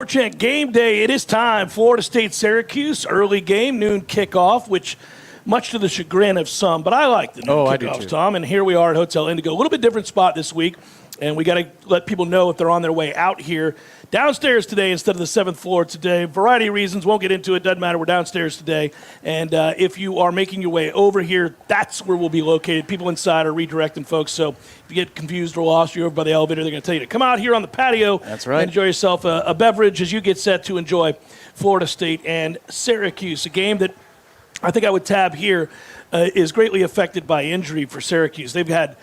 Warchant Gameday. It is time. Florida State Syracuse, early game, noon kickoff, which much to the chagrin of some, but I like the noon kickoffs, Tom. And here we are at Hotel Indigo. A little bit different spot this week, and we got to let people know if they're on their way out here. Downstairs today instead of the 7th floor today. Variety of reasons. Won't get into it. Doesn't matter. We're downstairs today. And if you are making your way over here, that's where we'll be located. People inside are redirecting folks. So if you get confused or lost, you're over by the elevator, they're going to tell you to come out here on the patio. That's right. And enjoy yourself a beverage as you get set to enjoy Florida State and Syracuse. A game that I think I would tab here is greatly affected by injury for Syracuse. They've had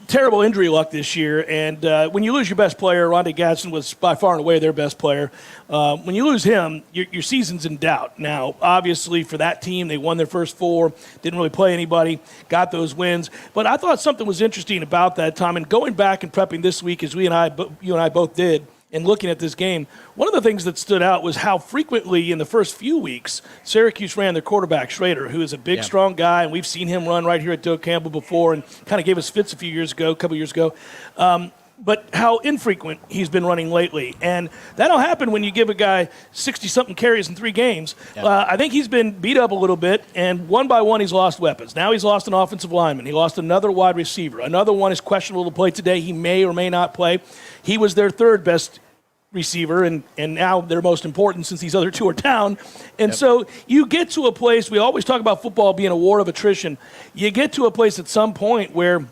terrible injury luck this year, and when you lose your best player, Rondé Gadsden was by far and away their best player. When you lose him, your season's in doubt. Now, obviously, for that team, they won their first 4, didn't really play anybody, got those wins. But I thought something was interesting about that, Tom, and going back and prepping this week, as you and I both did, and looking at this game, one of the things that stood out was how frequently in the first few weeks Syracuse ran their quarterback, Schrader, who is a big, strong guy, and we've seen him run right here at Doak Campbell before and kind of gave us fits a couple years ago. But how infrequent he's been running lately. And that'll happen when you give a guy 60-something carries in 3 games. I think he's been beat up a little bit, and one by one he's lost weapons. Now he's lost an offensive lineman. He lost another wide receiver. Another one is questionable to play today. He may or may not play. He was their third best receiver, and now they're most important since these other 2 are down. And so you get to a place, we always talk about football being a war of attrition. You get to a place at some point where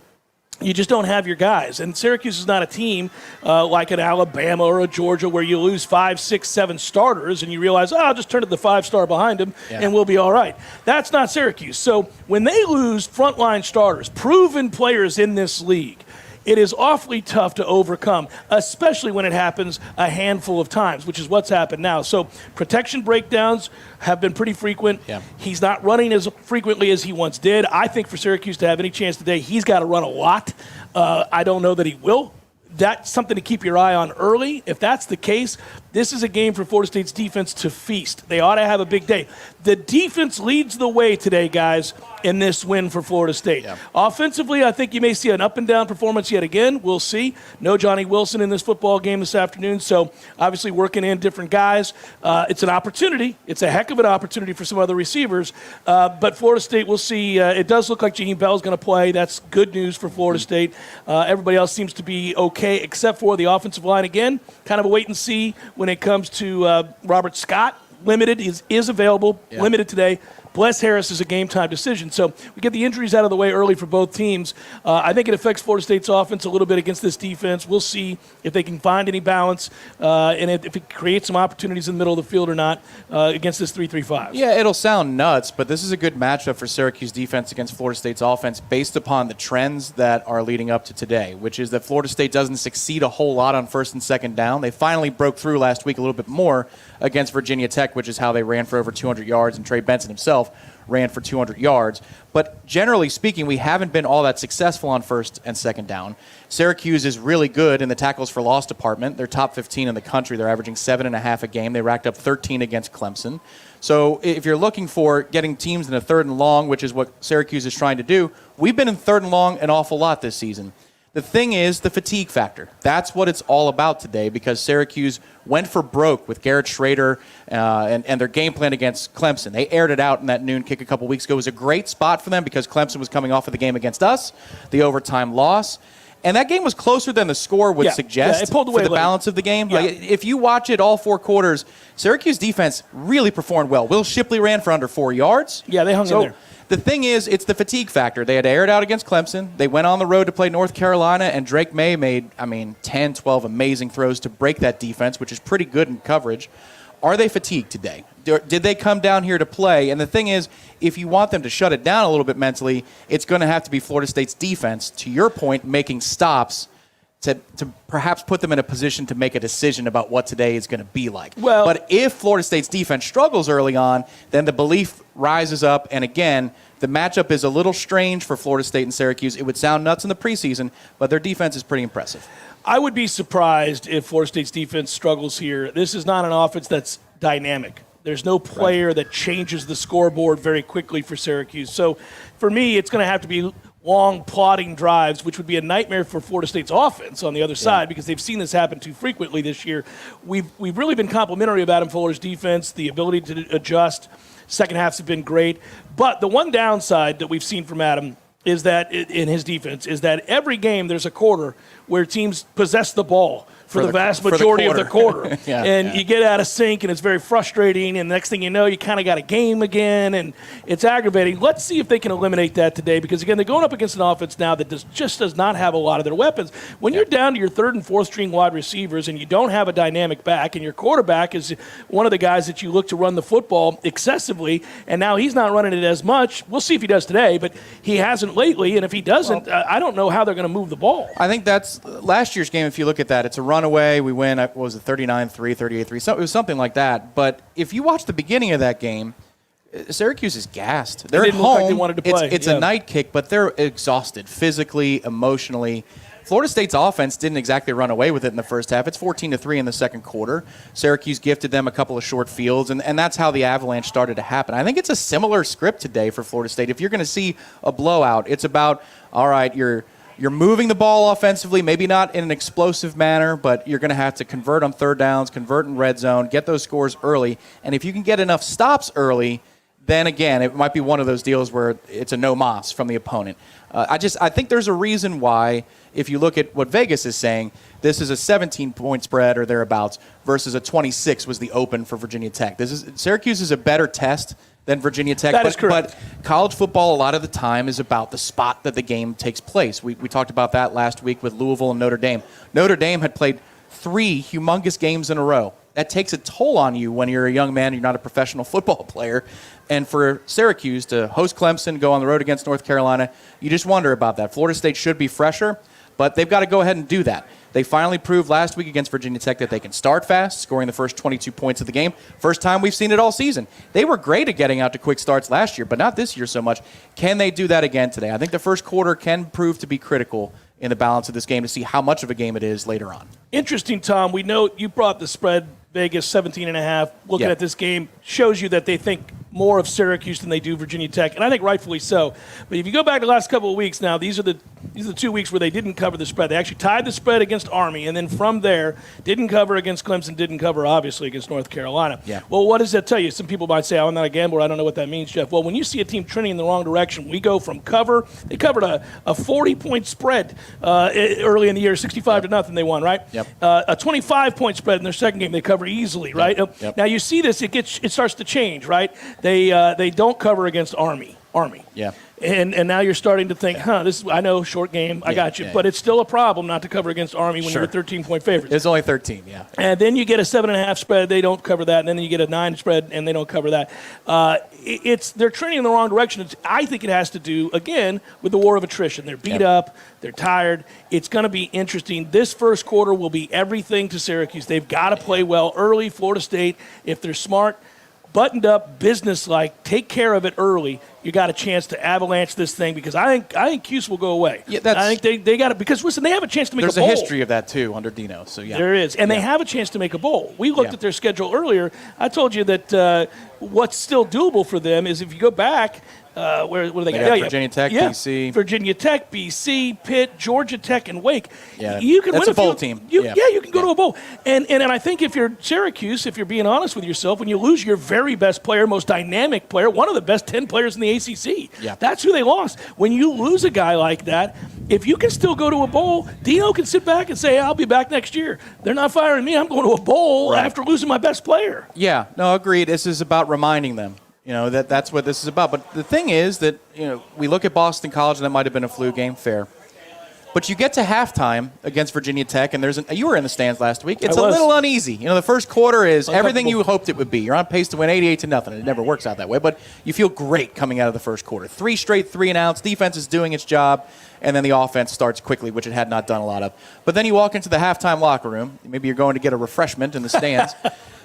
you just don't have your guys. And Syracuse is not a team like an Alabama or a Georgia where you lose 5, 6, 7 starters and you realize, I'll just turn to the 5-star behind him and we'll be all right. That's not Syracuse. So when they lose frontline starters, proven players in this league, it is awfully tough to overcome, especially when it happens a handful of times, which is what's happened now. So protection breakdowns have been pretty frequent. He's not running as frequently as he once did. I think for Syracuse to have any chance today, he's got to run a lot. I don't know that he will. That's something to keep your eye on early. If that's the case, this is a game for Florida State's defense to feast. They ought to have a big day. The defense leads the way today, guys, in this win for Florida State. Offensively, I think you may see an up-and-down performance yet again. We'll see. No Johnny Wilson in this football game this afternoon, so obviously working in different guys. It's an opportunity. It's a heck of an opportunity for some other receivers. But Florida State, we'll see. It does look like Jaheim Bell's going to play. That's good news for Florida State. Everybody else seems to be okay, except for the offensive line. Again, kind of a wait and see when it comes to Robert Scott. Limited is available, limited today. Bless Harris is a game-time decision. So we get the injuries out of the way early for both teams. I think it affects Florida State's offense a little bit against this defense. We'll see if they can find any balance and if it creates some opportunities in the middle of the field or not against this 3-3-5. Yeah, it'll sound nuts, but this is a good matchup for Syracuse defense against Florida State's offense based upon the trends that are leading up to today, which is that Florida State doesn't succeed a whole lot on 1st and 2nd down. They finally broke through last week a little bit more against Virginia Tech, which is how they ran for over 200 yards, and Trey Benson himself ran for 200 yards. But generally speaking, we haven't been all that successful on 1st and 2nd down. Syracuse is really good in the tackles for loss department. They're top 15 in the country. They're averaging 7.5 a game. They racked up 13 against Clemson. So if you're looking for getting teams in a 3rd and long, which is what Syracuse is trying to do, we've been in 3rd and long an awful lot this season. The thing is the fatigue factor. That's what it's all about today, because Syracuse went for broke with Garrett Schrader and their game plan against Clemson. They aired it out in that noon kick a couple weeks ago. It was a great spot for them because Clemson was coming off of the game against us, the overtime loss. And that game was closer than the score would suggest it pulled away for the balance of the game. Like, if you watch it all 4 quarters, Syracuse defense really performed well. Will Shipley ran for under 4 yards. Yeah, they hung in there. The thing is, it's the fatigue factor. They had to air it out against Clemson. They went on the road to play North Carolina, and Drake May made, 10, 12 amazing throws to break that defense, which is pretty good in coverage. Are they fatigued today? Did they come down here to play? And the thing is, if you want them to shut it down a little bit mentally, it's going to have to be Florida State's defense, to your point, making stops to perhaps put them in a position to make a decision about what today is going to be like. But if Florida State's defense struggles early on, then the belief rises up. And again, the matchup is a little strange for Florida State and Syracuse. It would sound nuts in the preseason, but their defense is pretty impressive. I would be surprised if Florida State's defense struggles here. This is not an offense that's dynamic. There's no player that changes the scoreboard very quickly for Syracuse. So for me, it's going to have to be long plodding drives, which would be a nightmare for Florida State's offense on the other side because they've seen this happen too frequently this year. We've really been complimentary of Adam Fuller's defense, the ability to adjust. Second halves have been great. But the one downside that we've seen from Adam is that in his defense is that every game there's a quarter where teams possess the ball for the vast majority of the quarter. You get out of sync, and it's very frustrating, and the next thing you know, you kind of got a game again, and it's aggravating. Let's see if they can eliminate that today because, again, they're going up against an offense now that just does not have a lot of their weapons. When you're down to your third and fourth string wide receivers and you don't have a dynamic back, and your quarterback is one of the guys that you look to run the football excessively, and now he's not running it as much. We'll see if he does today, but he hasn't lately, and if he doesn't, I don't know how they're going to move the ball. I think that's last year's game. If you look at that, it's a runaway. We win, what was it, 39-3, 38-3. So it was something like that. But if you watch the beginning of that game, Syracuse is gassed. They're at home. Look like they wanted to play. It's a night kick, but they're exhausted physically, emotionally. Florida State's offense didn't exactly run away with it in the first half. It's 14-3 in the second quarter. Syracuse gifted them a couple of short fields, and that's how the avalanche started to happen. I think it's a similar script today for Florida State. If you're going to see a blowout, it's about, all right, you're moving the ball offensively, maybe not in an explosive manner, but you're going to have to convert on third downs, convert in red zone, get those scores early. And if you can get enough stops early, then again, it might be one of those deals where it's a no mas from the opponent. I think there's a reason why, if you look at what Vegas is saying, this is a 17-point spread or thereabouts versus a 26 was the open for Virginia Tech. Syracuse is a better test than Virginia Tech. That is correct. But college football, a lot of the time, is about the spot that the game takes place. We talked about that last week with Louisville and Notre Dame. Notre Dame had played 3 humongous games in a row. That takes a toll on you when you're a young man, you're not a professional football player. And for Syracuse to host Clemson, go on the road against North Carolina, you just wonder about that. Florida State should be fresher, but they've got to go ahead and do that. They finally proved last week against Virginia Tech that they can start fast, scoring the first 22 points of the game. First time we've seen it all season. They were great at getting out to quick starts last year, but not this year so much. Can they do that again today? I think the first quarter can prove to be critical in the balance of this game to see how much of a game it is later on. Interesting, Tom. We know you brought the spread, Vegas 17.5. Looking at this game shows you that they think more of Syracuse than they do Virginia Tech, and I think rightfully so. But if you go back to the last couple of weeks now, these are the 2 weeks where they didn't cover the spread. They actually tied the spread against Army, and then from there, didn't cover against Clemson, didn't cover, obviously, against North Carolina. Yeah. Well, what does that tell you? Some people might say, I'm not a gambler. I don't know what that means, Jeff. Well, when you see a team trending in the wrong direction, we go from cover. They covered a 40-point spread early in the year, 65-0 they won, right? Yep. A 25-point spread in their second game they cover easily, right? Yep. Now you see this, it starts to change, right? They don't cover against Army. Yeah. And now you're starting to think, I know, short game, I got you. But it's still a problem not to cover against Army when you're a 13-point favorite. It's only 13, yeah. And then you get a 7.5 spread, they don't cover that. And then you get a 9 spread, and they don't cover that. They're trending in the wrong direction. I think it has to do, again, with the war of attrition. They're beat up. They're tired. It's going to be interesting. This first quarter will be everything to Syracuse. They've got to play well early. Florida State, if they're smart, buttoned up, business-like, take care of it early, you got a chance to avalanche this thing because I think Cuse will go away. Yeah, I think they got it because, listen, they have a chance to make a bowl. There's a history of that, too, under Dino. So yeah. There is. And they have a chance to make a bowl. We looked at their schedule earlier. I told you that what's still doable for them is if you go back, where do they got? Virginia Tech, BC. Virginia Tech, BC, Pitt, Georgia Tech, and Wake. Yeah, you can that's win a bowl team. You can go to a bowl. And I think if you're Syracuse, if you're being honest with yourself, when you lose your very best player, most dynamic player, one of the best 10 players in the ACC, that's who they lost. When you lose a guy like that, if you can still go to a bowl, Dino can sit back and say, I'll be back next year. They're not firing me. I'm going to a bowl after losing my best player. Yeah, no, agreed. This is about reminding them. That's what this is about. But the thing is that, we look at Boston College, and that might have been a flu game, fair. But you get to halftime against Virginia Tech, and you were in the stands last week. It's a little uneasy. The first quarter is everything you hoped it would be. You're on pace to win 88-0. It never works out that way, but you feel great coming out of the first quarter. 3 straight 3-and-outs. Defense is doing its job, and then the offense starts quickly, which it had not done a lot of. But then you walk into the halftime locker room. Maybe you're going to get a refreshment in the stands,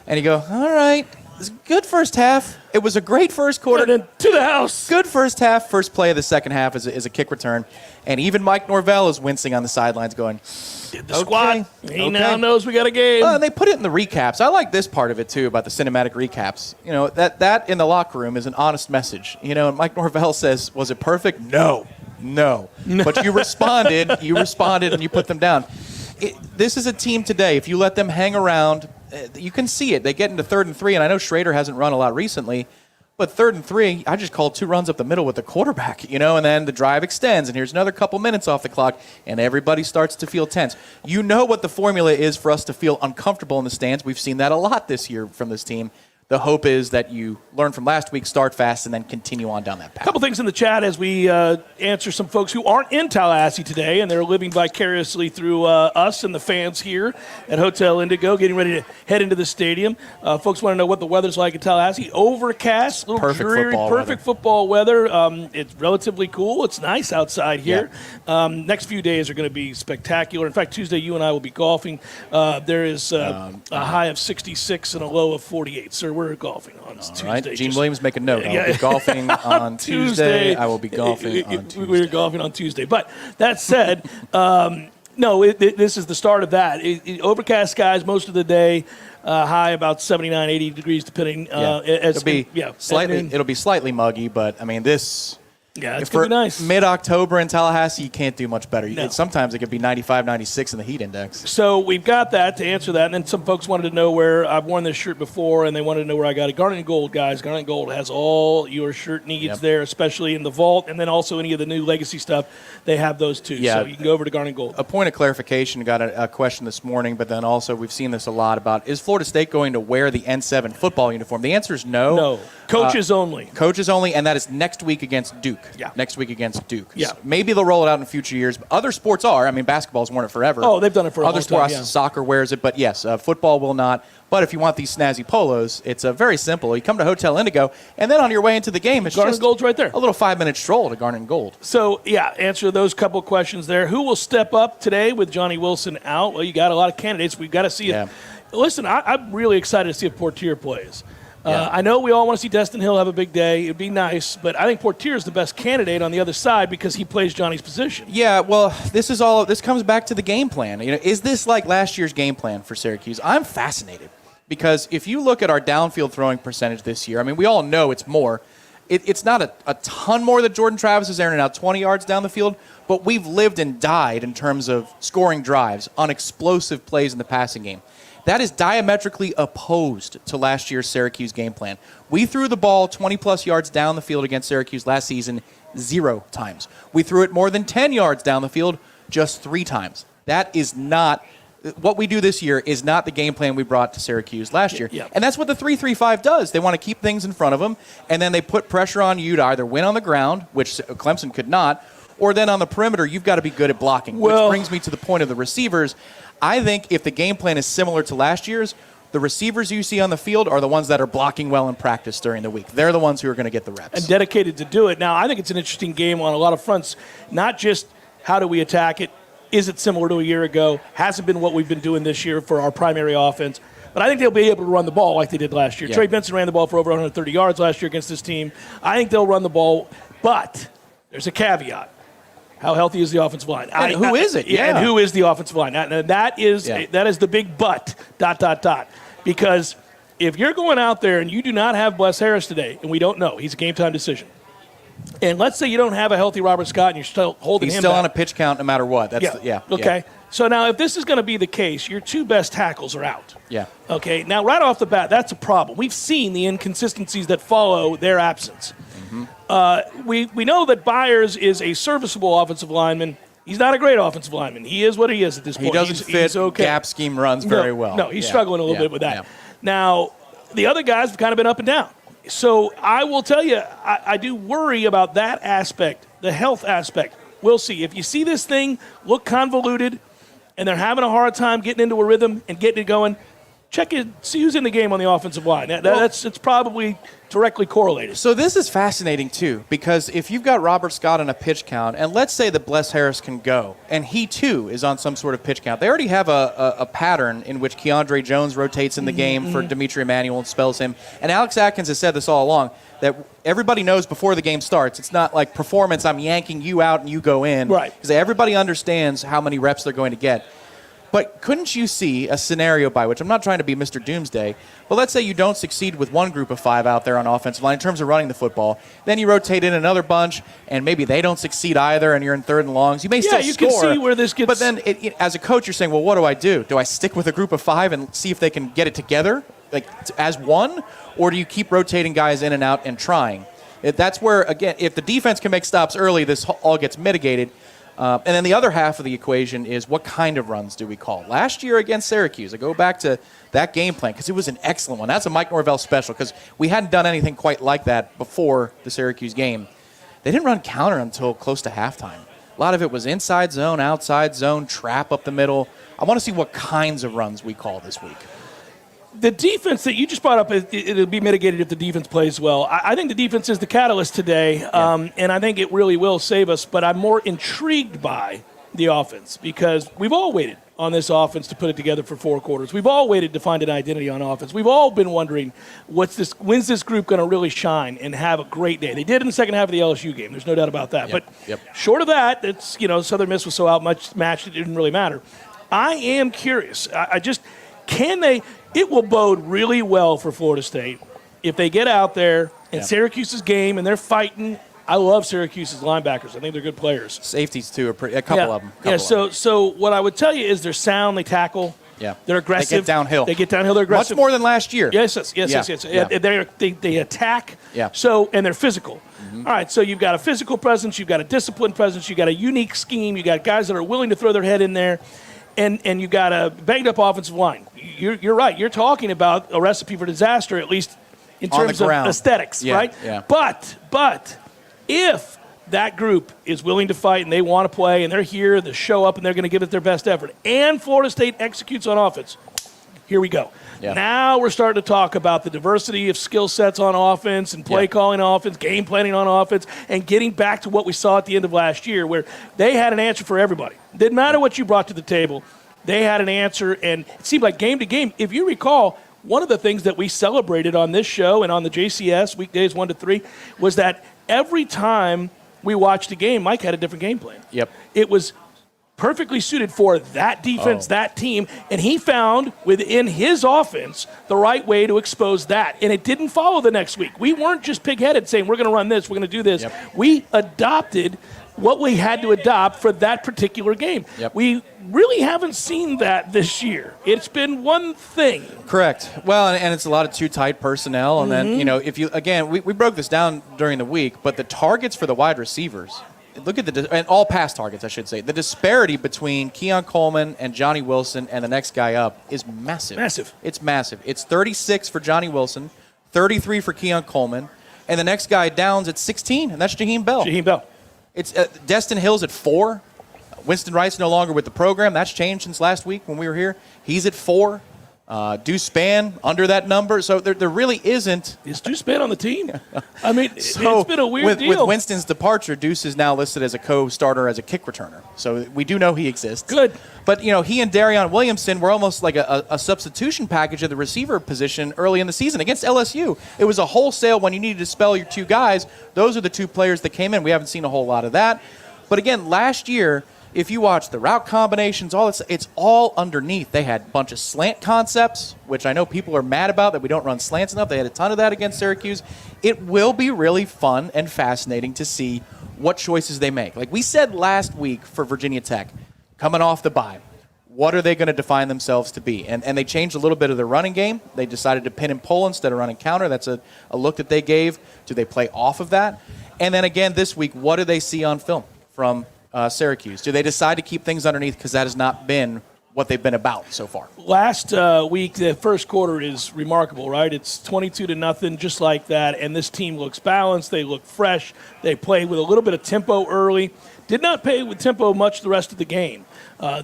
and you go, all right. It's a good first half. It was a great first quarter. And then to the house. Good first half. First play of the second half is a kick return. And even Mike Norvell is wincing on the sidelines going, the squad, he now knows we got a game. And they put it in the recaps. I like this part of it, too, about the cinematic recaps. That in the locker room is an honest message. And Mike Norvell says, was it perfect? No. No. But you responded, and you put them down. This is a team today, if you let them hang around, you can see it. They get into 3rd and 3, and I know Schrader hasn't run a lot recently, but 3rd and 3, I just called 2 runs up the middle with the quarterback, and then the drive extends, and here's another couple minutes off the clock, and everybody starts to feel tense. You know what the formula is for us to feel uncomfortable in the stands. We've seen that a lot this year from this team. The hope is that you learn from last week, start fast, and then continue on down that path. A couple things in the chat as we answer some folks who aren't in Tallahassee today, and they're living vicariously through us and the fans here at Hotel Indigo, getting ready to head into the stadium. Folks want to know what the weather's like in Tallahassee. Overcast, a little dreary, perfect football weather. It's relatively cool. It's nice outside here. Yeah. Next few days are going to be spectacular. In fact, Tuesday you and I will be golfing. There is a high of 66 and a low of 48. So we're golfing on Tuesday. Right. Gene Williams, make a note. I will be golfing on Tuesday. I will be golfing on Tuesday. We're golfing on Tuesday. But that said, this is the start of that. Overcast skies most of the day. High about 79, 80 degrees, depending. It'll be slightly muggy, but I mean this. Yeah, it's going to be nice. Mid-October in Tallahassee, you can't do much better. No. Sometimes it could be 95, 96 in the heat index. So we've got that to answer that. And then some folks wanted to know where I've worn this shirt before, and they wanted to know where I got it. Garnet and Gold, guys. Garnet and Gold has all your shirt needs there, especially in the vault. And then also any of the new legacy stuff, they have those too. Yeah. So you can go over to Garnet and Gold. A point of clarification, got a question this morning, but then also we've seen this a lot about, is Florida State going to wear the N7 football uniform? The answer is no. No. Coaches only. Coaches only, and that is next week against Duke. Yeah. Next week against Duke. Yeah. Maybe they'll roll it out in future years. But other sports are. I mean, basketball's worn it forever. Oh, they've done it for a long time. Other sports, soccer wears it, but yes, football will not. But if you want these snazzy polos, it's very simple. You come to Hotel Indigo, and then on your way into the game, it's Garnet and Gold's right there. A little 5-minute stroll to Garnet and Gold. So, answer those couple questions there. Who will step up today with Johnny Wilson out? Well, you got a lot of candidates. We've got to see it. Listen, I'm really excited to see if Portier plays. I know we all want to see Destin Hill have a big day. It'd be nice, but I think Portier is the best candidate on the other side because he plays Johnny's position. Yeah, well, this comes back to the game plan. Is this like last year's game plan for Syracuse? I'm fascinated because if you look at our downfield throwing percentage this year, I mean, we all know it's more. It's not a ton more that Jordan Travis is airing out 20 yards down the field, but we've lived and died in terms of scoring drives on explosive plays in the passing game. That is diametrically opposed to last year's Syracuse game plan. We threw the ball 20-plus yards down the field against Syracuse last season 0 times. We threw it more than 10 yards down the field just 3 times. That is not – what we do this year is not the game plan we brought to Syracuse last year. Yeah. And that's what the 3-3-5 does. They want to keep things in front of them, and then they put pressure on you to either win on the ground, which Clemson could not, or then on the perimeter, you've got to be good at blocking, which brings me to the point of the receivers. I think if the game plan is similar to last year's, the receivers you see on the field are the ones that are blocking well in practice during the week. They're the ones who are going to get the reps. And dedicated to do it. Now, I think it's an interesting game on a lot of fronts, not just how do we attack it, is it similar to a year ago, hasn't been what we've been doing this year for our primary offense, but I think they'll be able to run the ball like they did last year. Yeah. Trey Benson ran the ball for over 130 yards last year against this team. I think they'll run the ball, but there's a caveat. How healthy is the offensive line? And who is it? Yeah, and who is the offensive line? Now, that is the big but, ... Because if you're going out there and you do not have Bless Harris today, and we don't know, he's a game-time decision, and let's say you don't have a healthy Robert Scott and you're still holding him He's still back. On a pitch count no matter what. Okay. So now if this is going to be the case, your 2 best tackles are out. Yeah. Okay. Now, right off the bat, that's a problem. We've seen the inconsistencies that follow their absence. We know that Byers is a serviceable offensive lineman. He's not a great offensive lineman. He is what he is at this point. He doesn't fit gap scheme runs very well. No, he's struggling a little bit with that. Yeah. Now, the other guys have kind of been up and down. So I will tell you, I do worry about that aspect, the health aspect. We'll see. If you see this thing look convoluted and they're having a hard time getting into a rhythm and getting it going, check it, see who's in the game on the offensive line. It's probably directly correlated. So this is fascinating, too, because if you've got Robert Scott on a pitch count, and let's say that Bless Harris can go, and he, too, is on some sort of pitch count. They already have a pattern in which Keandre Jones rotates in the game for Dimitri Emanuel and spells him. And Alex Atkins has said this all along, that everybody knows before the game starts. It's not like performance, I'm yanking you out and you go in. Right. Because everybody understands how many reps they're going to get. But couldn't you see a scenario by which, I'm not trying to be Mr. Doomsday, but let's say you don't succeed with one group of 5 out there on offensive line in terms of running the football. Then you rotate in another bunch, and maybe they don't succeed either, and you're in 3rd and longs. You may still you score. can see where this gets... But then, as a coach, you're saying, well, what do I do? Do I stick with a group of 5 and see if they can get it together, like as one? Or do you keep rotating guys in and out and trying? That's where, again, if the defense can make stops early, this all gets mitigated. And then the other half of the equation is what kind of runs do we call? Last year against Syracuse, I go back to that game plan because it was an excellent one. That's a Mike Norvell special because we hadn't done anything quite like that before the Syracuse game. They didn't run counter until close to halftime. A lot of it was inside zone, outside zone, trap up the middle. I want to see what kinds of runs we call this week. The defense that you just brought up, it'll be mitigated if the defense plays well. I think the defense is the catalyst today, and I think it really will save us. But I'm more intrigued by the offense because we've all waited on this offense to put it together for 4 quarters. We've all waited to find an identity on offense. We've all been wondering, when's this group going to really shine and have a great day? They did in the second half of the LSU game. There's no doubt about that. But short of that, it's Southern Miss was so outmatched it didn't really matter. I am curious. Can they? It will bode really well for Florida State if they get out there and Syracuse's game and they're fighting. I love Syracuse's linebackers. I think they're good players. Safeties, too, a couple of them. So what I would tell you is they're sound, they tackle. Yeah. They're aggressive. They get downhill. They're aggressive. Much more than last year. Yes. Yeah. They attack. Yeah. And they're physical. Mm-hmm. All right, so you've got a physical presence, you've got a disciplined presence, you've got a unique scheme, you've got guys that are willing to throw their head in there. And you've got a banged-up offensive line. You're right. You're talking about a recipe for disaster, at least in terms of aesthetics, right? Yeah. But if that group is willing to fight and they want to play and they're here to show up and they're going to give it their best effort, and Florida State executes on offense, here we go. Yeah. Now we're starting to talk about the diversity of skill sets on offense and play calling on offense, game planning on offense, and getting back to what we saw at the end of last year where they had an answer for everybody. Didn't matter what you brought to the table. They had an answer, and it seemed like game to game. If you recall, one of the things that we celebrated on this show and on the JCS, weekdays 1 to 3, was that every time we watched a game, Mike had a different game plan. Yep. It was perfectly suited for that defense, that team, and he found within his offense the right way to expose that. And it didn't follow the next week. We weren't just pig-headed saying, we're going to run this, we're going to do this. Yep. We adopted what we had to adopt for that particular game. Yep. We really haven't seen that this year. It's been one thing. Correct. Well, and it's a lot of too tight personnel. And then, if you, again, we broke this down during the week, but the targets for the wide receivers, look at and all pass targets, I should say. The disparity between Keon Coleman and Johnny Wilson and the next guy up is massive. Massive. It's massive. It's 36 for Johnny Wilson, 33 for Keon Coleman, and the next guy down's at 16, and that's Jaheim Bell. It's Destin Hill's at 4. Winston Wright's no longer with the program. That's changed since last week when we were here. He's at 4. Deuce Spann under that number. So there really isn't. Is Deuce Spann on the team? I mean, it's been a weird deal. With Winston's departure, Deuce is now listed as a co-starter as a kick returner. So we do know he exists. Good. But, he and Darion Williamson were almost like a substitution package of the receiver position early in the season against LSU. It was a wholesale when you needed to spell your 2 guys. Those are the 2 players that came in. We haven't seen a whole lot of that. But, again, last year, if you watch the route combinations, it's all underneath. They had a bunch of slant concepts, which I know people are mad about that we don't run slants enough. They had a ton of that against Syracuse. It will be really fun and fascinating to see what choices they make. Like we said last week for Virginia Tech, coming off the bye, what are they going to define themselves to be? And they changed a little bit of their running game. They decided to pin and pull instead of running counter. That's a look that they gave. Do they play off of that? And then again this week, what do they see on film from Syracuse? Do they decide to keep things underneath because that has not been what they've been about so far? Last week, the first quarter is remarkable, right? It's 22-0, just like that, and this team looks balanced. They look fresh. They play with a little bit of tempo early. Did not play with tempo much the rest of the game.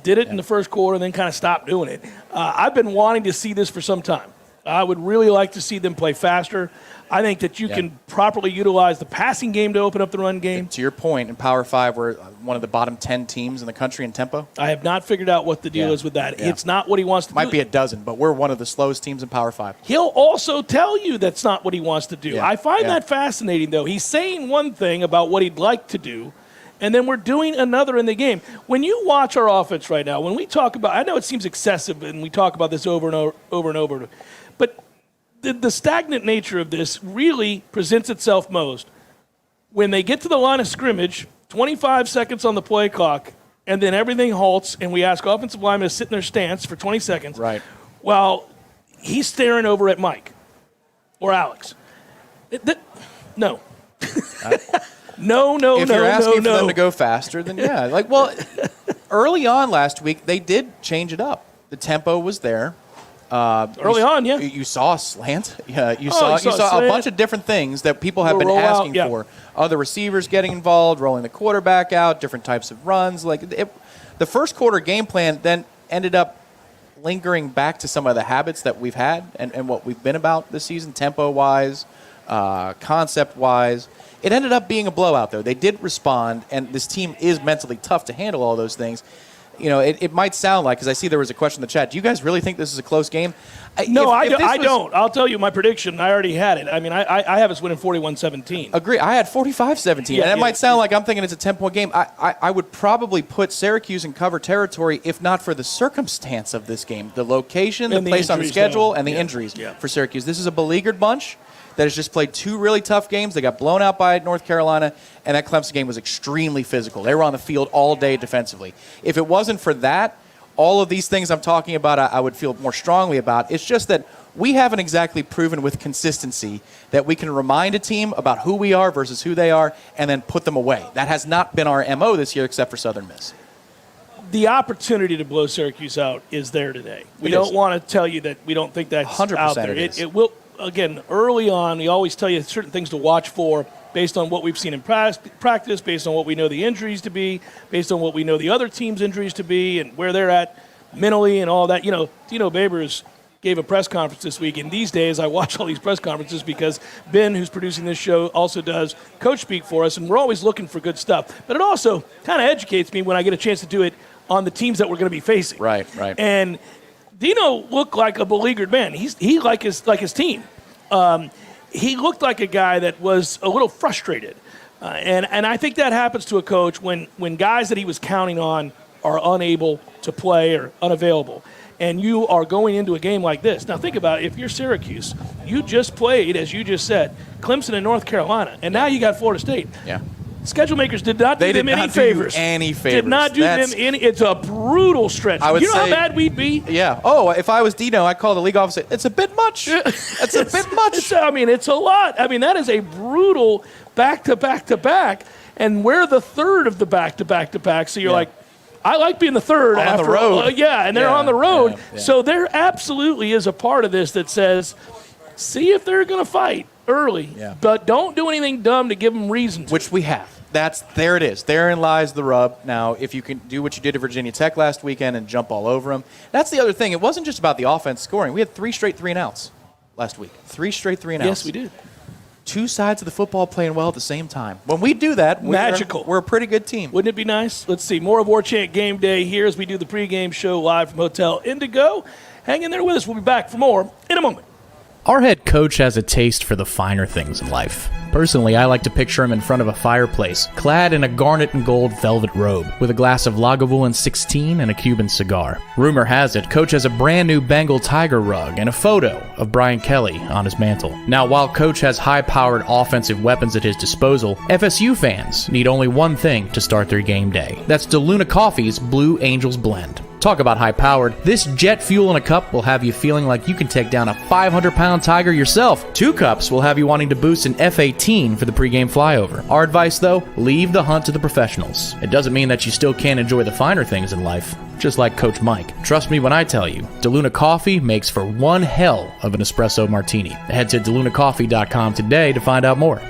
Did it in the first quarter and then kind of stopped doing it. I've been wanting to see this for some time. I would really like to see them play faster. I think that you can properly utilize the passing game to open up the run game. To your point, in Power 5, we're one of the bottom 10 teams in the country in tempo. I have not figured out what the deal is with that. It's not what he wants to do. Might be a dozen, but we're one of the slowest teams in Power 5. He'll also tell you that's not what he wants to do. I find that fascinating, though. He's saying one thing about what he'd like to do, and then we're doing another in the game. When you watch our offense right now, when we talk about, I know it seems excessive, and we talk about this over and over, but the stagnant nature of this really presents itself most when they get to the line of scrimmage, 25 seconds on the play clock, and then everything halts, and we ask offensive linemen to sit in their stance for 20 seconds. Right. While he's staring over at Mike or Alex. No. No. If you're asking for them to go faster, then yeah. Early on last week, they did change it up. The tempo was there. Early on, yeah. You saw a slant. Yeah, you saw saw a bunch of different things that people have been asking for. Other receivers getting involved, rolling the quarterback out, different types of runs. The first quarter game plan then ended up lingering back to some of the habits that we've had and what we've been about this season, tempo-wise, concept-wise. It ended up being a blowout, though. They did respond, and this team is mentally tough to handle all those things. It might sound like, because I see there was a question in the chat, do you guys really think this is a close game? No, I don't. I'll tell you my prediction. I already had it. I mean, I have us winning 41-17. Agree. I had 45-17, and it might sound like I'm thinking it's a 10-point game. I would probably put Syracuse in cover territory if not for the circumstance of this game, the location, the place on the schedule, and the injuries for Syracuse. This is a beleaguered bunch that has just played two really tough games. They got blown out by North Carolina, and that Clemson game was extremely physical. They were on the field all day defensively. If it wasn't for that, all of these things I'm talking about, I would feel more strongly about. It's just that we haven't exactly proven with consistency that we can remind a team about who we are versus who they are and then put them away. That has not been our MO this year except for Southern Miss. The opportunity to blow Syracuse out is there today. We don't want to tell you that we don't think that's 100% out there. It will. Again, early on, we always tell you certain things to watch for based on what we've seen in practice, based on what we know the injuries to be, based on what we know the other team's injuries to be, and where they're at mentally and all that. Dino Babers gave a press conference this week, and these days I watch all these press conferences because Ben, who's producing this show, also does Coach Speak for us, and we're always looking for good stuff. But it also kind of educates me when I get a chance to do it on the teams that we're going to be facing. Right. And Dino looked like a beleaguered man. He like his team. He looked like a guy that was a little frustrated. And I think that happens to a coach when guys that he was counting on are unable to play or unavailable. And you are going into a game like this. Now think about it. If you're Syracuse, you just played, as you just said, Clemson and North Carolina. And now you got Florida State. Yeah. Schedule makers did not do them any favors. Did not do them any. It's a brutal stretch. You know how bad we'd be? Yeah. Oh, if I was Dino, I'd call the league office. It's a bit much. It's a bit much. It's a lot. That is a brutal back-to-back-to-back. And we're the third of the back-to-back-to-back. So you're like, I like being the third. On the road. And they're on the road. Yeah. So there absolutely is a part of this that says, see if they're going to fight early, but don't do anything dumb to give them reason to. Which we have. There it is. Therein lies the rub. Now, if you can do what you did at Virginia Tech last weekend and jump all over them, that's the other thing. It wasn't just about the offense scoring. We had 3 straight 3-and-outs last week. 3 straight 3-and-outs. Yes, we did. Two sides of the football playing well at the same time. When we do that, we're a pretty good team. Wouldn't it be nice? Let's see. More of Warchant Game Day here as we do the pregame show live from Hotel Indigo. Hang in there with us. We'll be back for more in a moment. Our head coach has a taste for the finer things in life. Personally, I like to picture him in front of a fireplace, clad in a garnet and gold velvet robe, with a glass of Lagavulin 16 and a Cuban cigar. Rumor has it, Coach has a brand new Bengal tiger rug and a photo of Brian Kelly on his mantle. Now, while Coach has high-powered offensive weapons at his disposal, FSU fans need only one thing to start their game day. That's DeLuna Coffee's Blue Angels Blend. Talk about high-powered. This jet fuel in a cup will have you feeling like you can take down a 500-pound tiger yourself. 2 cups will have you wanting to boost an F-18 for the pregame flyover. Our advice, though, leave the hunt to the professionals. It doesn't mean that you still can't enjoy the finer things in life, just like Coach Mike. Trust me when I tell you, DeLuna Coffee makes for one hell of an espresso martini. Head to DeLunaCoffee.com today to find out more.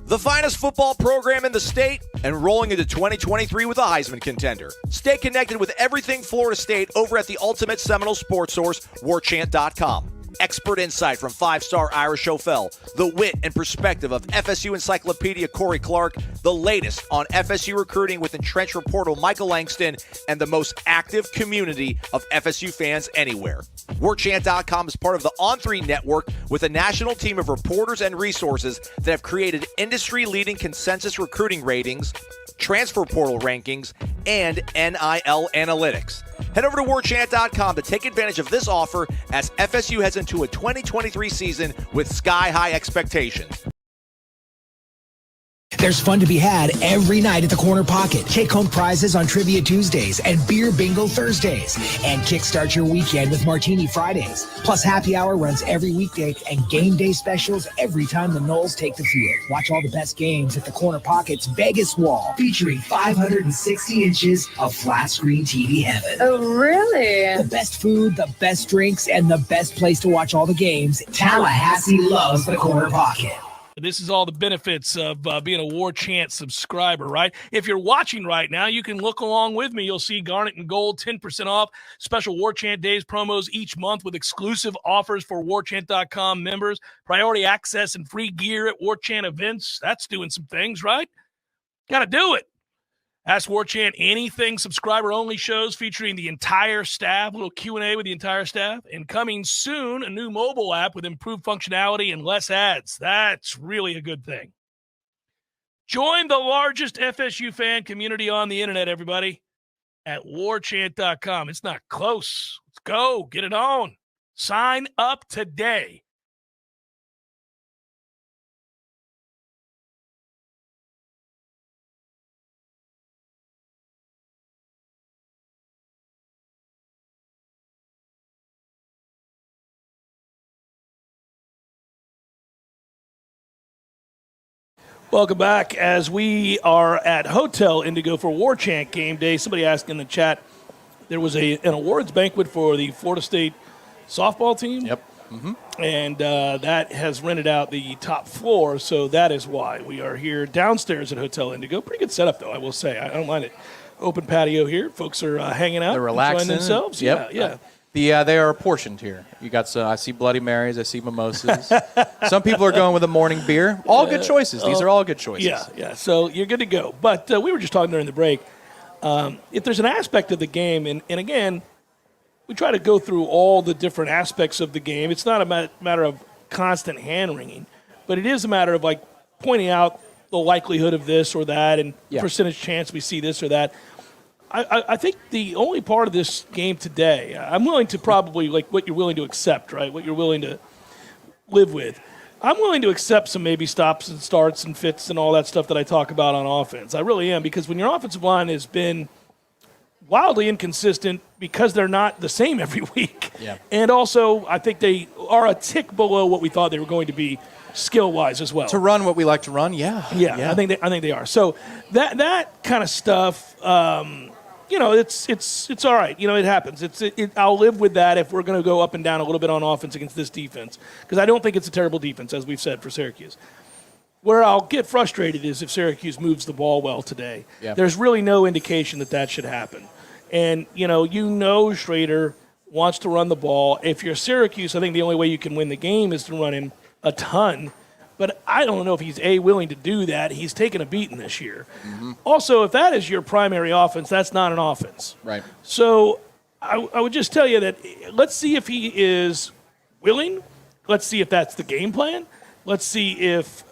The finest football program in the state and rolling into 2023 with a Heisman contender. Stay connected with everything Florida State over at the ultimate Seminole sports source, Warchant.com. Expert insight from 5-star Irish Hotel, the wit and perspective of FSU Encyclopedia Corey Clark, the latest on FSU recruiting with entrenched reporter Michael Langston, and the most active community of FSU fans anywhere. Warchant.com is part of the On3 network with a national team of reporters and resources that have created industry-leading consensus recruiting ratings, transfer portal rankings, and NIL analytics. Head over to warchant.com to take advantage of this offer as FSU heads into a 2023 season with sky-high expectations. There's fun to be had every night at the Corner Pocket. Take-home prizes on Trivia Tuesdays and Beer Bingo Thursdays. And kickstart your weekend with Martini Fridays. Plus, happy hour runs every weekday and game day specials every time the Noles take the field. Watch all the best games at the Corner Pocket's Vegas Wall, featuring 560 inches of flat-screen TV heaven. Oh, really? The best food, the best drinks, and the best place to watch all the games. Tallahassee loves the Corner Pocket. This is all the benefits of being a Warchant subscriber, right? If you're watching right now, you can look along with me. You'll see Garnet and Gold, 10% off, special Warchant Days promos each month with exclusive offers for Warchant.com members, priority access and free gear at Warchant events. That's doing some things, right? Got to do it. Ask Warchant anything subscriber-only shows featuring the entire staff, a little Q&A with the entire staff, and coming soon, a new mobile app with improved functionality and less ads. That's really a good thing. Join the largest FSU fan community on the internet, everybody, at warchant.com. It's not close. Let's go. Get it on. Sign up today. Welcome back as we are at Hotel Indigo for Warchant Game Day. Somebody asked in the chat, there was an awards banquet for the Florida State softball team. Yep. Mm-hmm. And that has rented out the top floor, so that is why we are here downstairs at Hotel Indigo. Pretty good setup, though, I will say. I don't mind it. Open patio here. Folks are hanging out. They're relaxing. Enjoying themselves. Yep. Yeah. They are apportioned here. You got some. I see Bloody Marys. I see mimosas. Some people are going with a morning beer. All good choices. These are all good choices. Yeah. So you're good to go. But we were just talking during the break. If there's an aspect of the game, and again, we try to go through all the different aspects of the game. It's not a matter of constant hand-wringing, but it is a matter of like pointing out the likelihood of this or that and percentage chance we see this or that. I think the only part of this game today, I'm willing to probably, like what you're willing to accept, right, what you're willing to live with. I'm willing to accept some maybe stops and starts and fits and all that stuff that I talk about on offense. I really am, because when your offensive line has been wildly inconsistent because they're not the same every week. Yeah. And also, I think they are a tick below what we thought they were going to be skill-wise as well. To run what we like to run, yeah. I think they are. So that kind of stuff, it's all right. It happens. I'll live with that if we're going to go up and down a little bit on offense against this defense, because I don't think it's a terrible defense, as we've said, for Syracuse. Where I'll get frustrated is if Syracuse moves the ball well today. Yeah. There's really no indication that should happen. And, Schrader wants to run the ball. If you're Syracuse, I think the only way you can win the game is to run him a ton. But I don't know if he's, willing to do that. He's taken a beating this year. Mm-hmm. Also, if that is your primary offense, that's not an offense. Right. So I would just tell you that let's see if he is willing. Let's see if that's the game plan. Let's see if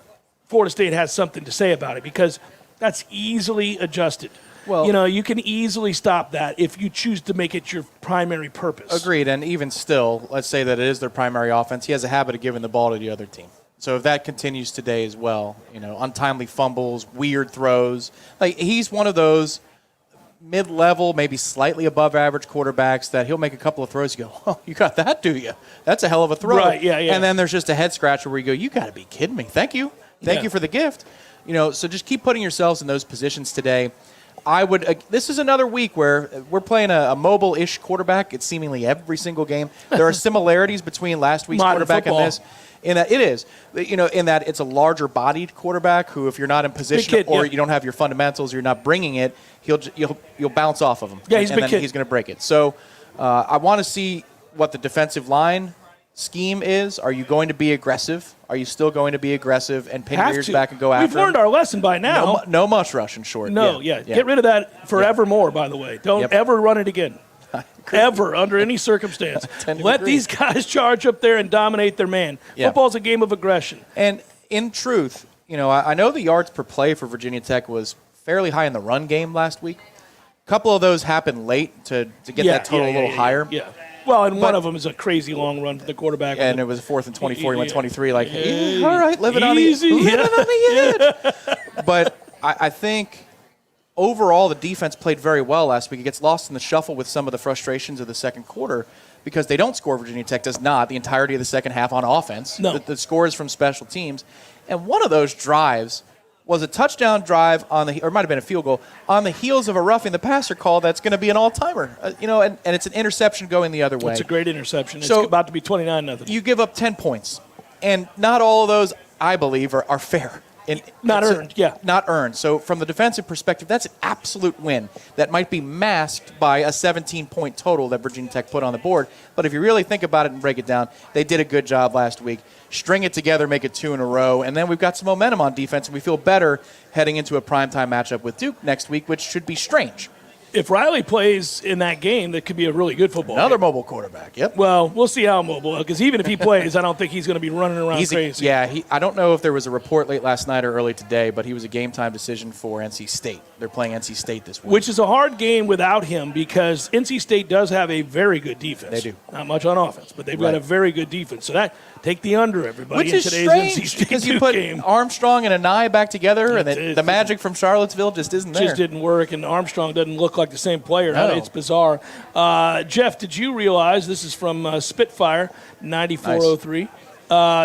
Florida State has something to say about it, because that's easily adjusted. Well, you can easily stop that if you choose to make it your primary purpose. Agreed. And even still, let's say that it is their primary offense. He has a habit of giving the ball to the other team. So if that continues today as well, untimely fumbles, weird throws, like he's one of those mid-level, maybe slightly above average quarterbacks that he'll make a couple of throws. You go, oh, you got that, do you? That's a hell of a throw. Right, yeah. And then there's just a head scratcher where you go, you got to be kidding me. Thank you. Thank you for the gift. So just keep putting yourselves in those positions today. This is another week where we're playing a mobile-ish quarterback. It's seemingly every single game. There are similarities between last week's Modern quarterback football. and this. In that it is, in that it's a larger-bodied quarterback who, if you're not in position you don't have your fundamentals, you're not bringing it, you'll bounce off of him. Yeah, he's a big then kid. He's going to break it. So I want to see what the defensive line scheme is. Are you going to be aggressive? Are you still going to be aggressive and pin your ears back and go after We've learned our lesson by now. No much rush in short. No, Get rid of that forevermore, by the way. Don't ever run it again. Ever, under any circumstance. Let these guys charge up there and dominate their man. Football's a game of aggression. And in truth, I know the yards per play for Virginia Tech was fairly high in the run game last week. A couple of those happened late to get that total a little higher. Yeah. Well, and one of them is a crazy long run for the quarterback. And it was a 4th and 24. He went 23. All right, living on the edge. But I think overall the defense played very well last week. It gets lost in the shuffle with some of the frustrations of the second quarter because they don't score. Virginia Tech does not the entirety of the second half on offense. No. The score is from special teams. And one of those drives was a touchdown drive or it might have been a field goal on the heels of a roughing the passer call that's going to be an all-timer. And it's an interception going the other way. It's a great interception. So it's about to be 29-0. You give up 10 points, and not all of those, I believe, are fair. Not earned. Not earned. So from the defensive perspective, that's an absolute win that might be masked by a 17-point total that Virginia Tech put on the board. But if you really think about it and break it down, they did a good job last week. String it together, make it 2 in a row, and then we've got some momentum on defense, and we feel better heading into a primetime matchup with Duke next week, which should be strange. If Riley plays in that game, that could be a really good football Another game. mobile quarterback, yep. Well, we'll see how mobile, because even if he plays, I don't think he's going to be running around crazy. I don't know if there was a report late last night or early today, but he was a game-time decision for NC State. They're playing NC State this week. Which is a hard game without him because NC State does have a very good defense. They do. Not much on offense, but they've got a very good defense. So take the under, everybody, Which in is today's strange NC State because you Duke put game. Armstrong and Anai back together, and the magic from Charlottesville just isn't there. Just didn't work, and Armstrong doesn't look like the same player. No. It's bizarre. Jeff, did you realize, this is from Spitfire 9403,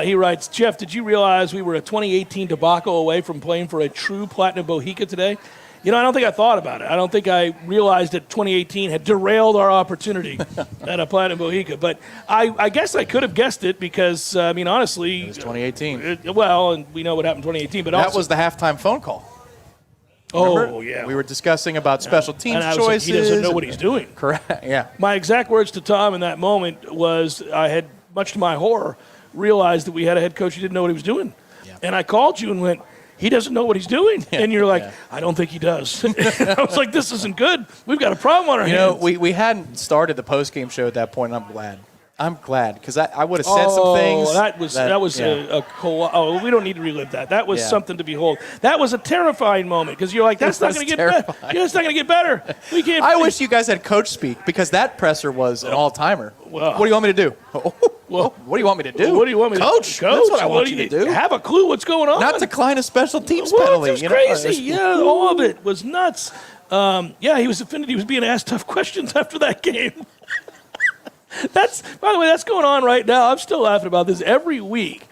he writes, Jeff, did you realize we were a 2018 debacle away from playing for a true Platinum Bohica today? I don't think I thought about it. I don't think I realized that 2018 had derailed our opportunity at a Platinum Bohica. But I guess I could have guessed it because, honestly. It was 2018. And we know what happened in 2018. But that was the halftime phone call. Remember? Oh, yeah. We were discussing about special teams choices. He doesn't know what he's doing. Correct, yeah. My exact words to Tom in that moment was I had, much to my horror, realized that we had a head coach who didn't know what he was doing. Yeah. And I called you and went, he doesn't know what he's doing. Yeah, and you're like, I don't think he does. I was like, this isn't good. We've got a problem on our hands. We hadn't started the post-game show at that point, and I'm glad because I would have said some things. We don't need to relive that. That was something to behold. That was a terrifying moment because you're like, that's not going to get better. That's not going to get better. We can't. I wish you guys had coach speak because that presser was an all-timer. Well, what do you want me to do? What do you want me to do? What do you want me to do? Coach, that's what I want you to do. Have a clue what's going on. Not decline a special teams penalty. It was crazy. Yeah, all of it was nuts. He was offended. He was being asked tough questions after that game. By the way, that's going on right now. I'm still laughing about this. Every week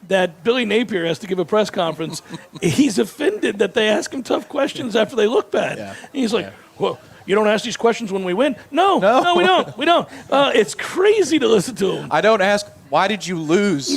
that Billy Napier has to give a press conference, he's offended that they ask him tough questions after they look bad. Yeah. And he's like, well, you don't ask these questions when we win? No, we don't. We don't. It's crazy to listen to him. I don't ask, why did you lose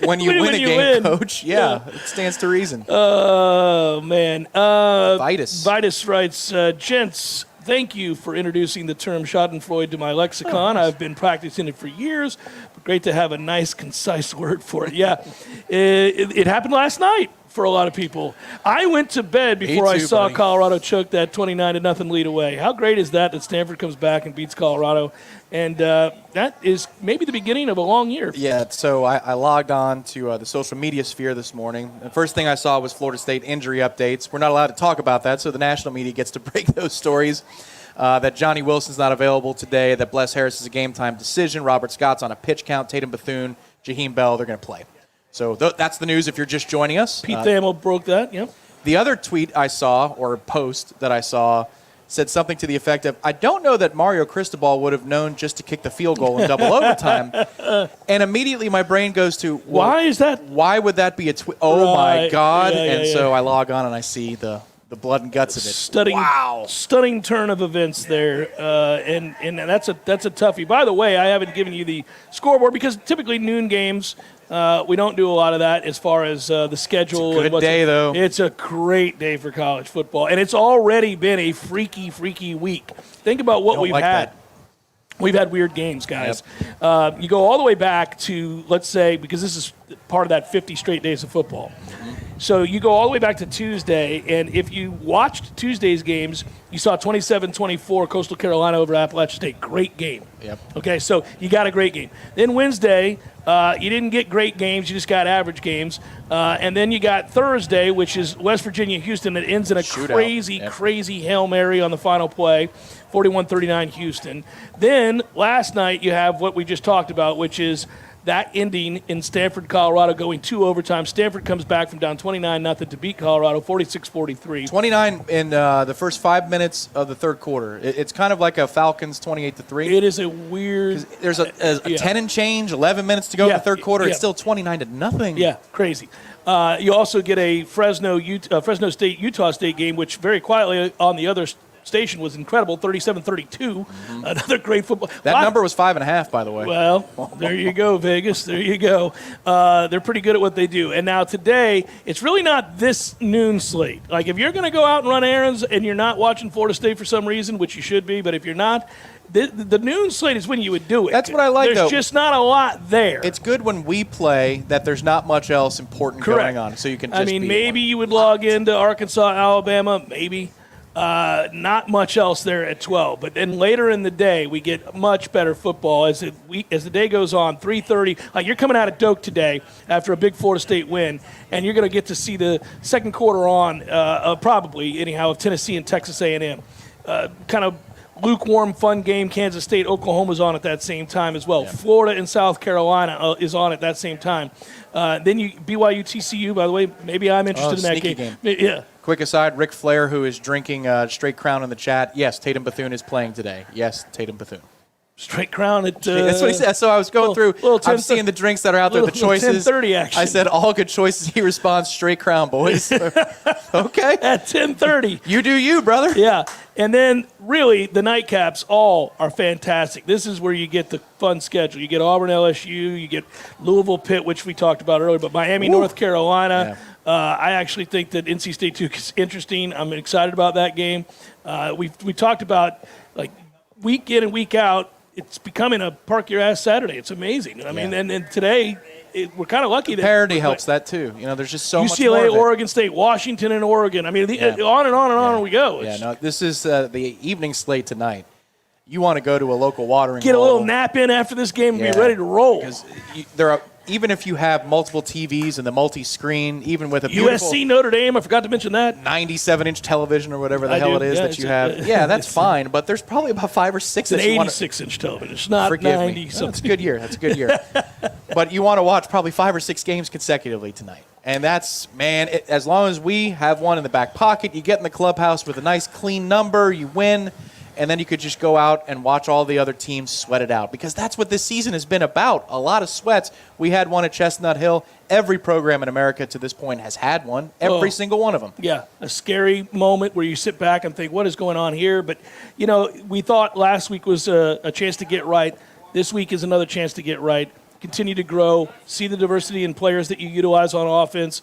when you win a game, Coach? Yeah, it stands to reason. Oh, man. Vitus writes, gents, thank you for introducing the term schadenfreude to my lexicon. I've been practicing it for years. But great to have a nice, concise word for it. Yeah, it happened last night for a lot of people. I went to bed before I saw Colorado choke that 29-0 lead away. How great is that Stanford comes back and beats Colorado? And that is maybe the beginning of a long year. Yeah, so I logged on to the social media sphere this morning. The first thing I saw was Florida State injury updates. We're not allowed to talk about that, so the national media gets to break those stories. That Johnny Wilson's not available today, that Bless Harris is a game-time decision, Robert Scott's on a pitch count, Tatum Bethune, Jaheim Bell, they're going to play. So that's the news if you're just joining us. Pete Thamel broke that, yep. The other tweet I saw, or post that I saw, said something to the effect of, I don't know that Mario Cristobal would have known just to kick the field goal in double overtime. And immediately my brain goes to, well, why is that? Why would that be a tweet? Oh, my God. So I log on and I see the blood and guts of it. Stunning turn of events there. And that's a toughie. By the way, I haven't given you the scoreboard because typically noon games, we don't do a lot of that as far as the schedule. It's a good day, though. It's a great day for college football, and it's already been a freaky week. Think about what we've had. We've had weird games, guys. You go all the way back to, let's say, because this is part of that 50 straight days of football. So you go all the way back to Tuesday, and if you watched Tuesday's games, you saw 27-24 Coastal Carolina over Appalachian State. Great game. Yep. Okay, so you got a great game. Then Wednesday, you didn't get great games. You just got average games. And then you got Thursday, which is West Virginia-Houston. That ends in a Shootout. crazy Hail Mary on the final play, 41-39 Houston. Then last night you have what we just talked about, which is that ending in Stanford, Colorado, going 2 overtime. Stanford comes back from down 29-0 to beat Colorado, 46-43. 29 in the first 5 minutes of the third quarter. It's kind of like a Falcons 28-3. It is a weird. There's a 10 and change, 11 minutes to go in the third quarter. Yeah. It's still 29-0. Yeah, crazy. You also get a Fresno State, Utah State game, which very quietly on the other station was incredible, 37-32. Another great football. That number was 5.5, by the way. Well, there you go, Vegas. There you go. They're pretty good at what they do. And now today, it's really not this noon slate. Like, if you're going to go out and run errands and you're not watching Florida State for some reason, which you should be, but if you're not, the noon slate is when you would do it. That's what I like, There's though. just not a lot there. It's good when we play that there's not much else important going on, so you can just maybe you would log into Arkansas, Alabama, maybe. Not much else there at 12. But then later in the day, we get much better football as the day goes on, 3:30. Like, you're coming out of Doak today after a big Florida State win, and you're going to get to see the second quarter on, probably, anyhow, of Tennessee and Texas A&M. Kind of lukewarm, fun game. Kansas State, Oklahoma's on at that same time as well. Yeah. Florida and South Carolina is on at that same time. Then BYU, TCU, by the way, maybe I'm interested in that game. Yeah. Quick aside, Ric Flair, who is drinking Straight Crown in the chat. Yes, Tatum Bethune is playing today. Yes, Tatum Bethune. Straight Crown at... That's what he said. So I was going through. I'm seeing the drinks that are out there, the choices. 10:30 action. I said, all good choices. He responds, Straight Crown, boys. Okay. At 10:30. You do you, brother. Yeah. And then, really, the nightcaps all are fantastic. This is where you get the fun schedule. You get Auburn, LSU. You get Louisville, Pitt, which we talked about earlier, but Miami, North Carolina. Yeah. I actually think that NC State Duke is interesting. I'm excited about that game. We talked about, like, week in and week out, it's becoming a park your ass Saturday. It's amazing. I mean, and today we're kind of lucky. The parity helps that too. You know, there's just so much more UCLA, of it. Oregon State, Washington, and Oregon. I mean, on and on and on we go. This is the evening slate tonight. You want to go to a local watering hole. Get a little nap in after this game and be ready to roll. Because there are. Even if you have multiple TVs and the multi-screen, even with a beautiful USC Notre Dame, I forgot to mention that 97-inch television or whatever the hell it is that you have. Yeah, that's fine. But there's probably about 5 or 6. It's an 86-inch television. It's not 90. That's a good year. That's a good year. But you want to watch probably 5 or 6 games consecutively tonight. And that's, man, as long as we have one in the back pocket, you get in the clubhouse with a nice clean number, you win. And then you could just go out and watch all the other teams sweat it out. Because that's what this season has been about, a lot of sweats. We had one at Chestnut Hill. Every program in America to this point has had one, every single one of them. Yeah, a scary moment where you sit back and think, what is going on here? But, you know, we thought last week was a chance to get right. This week is another chance to get right. Continue to grow, see the diversity in players that you utilize on offense,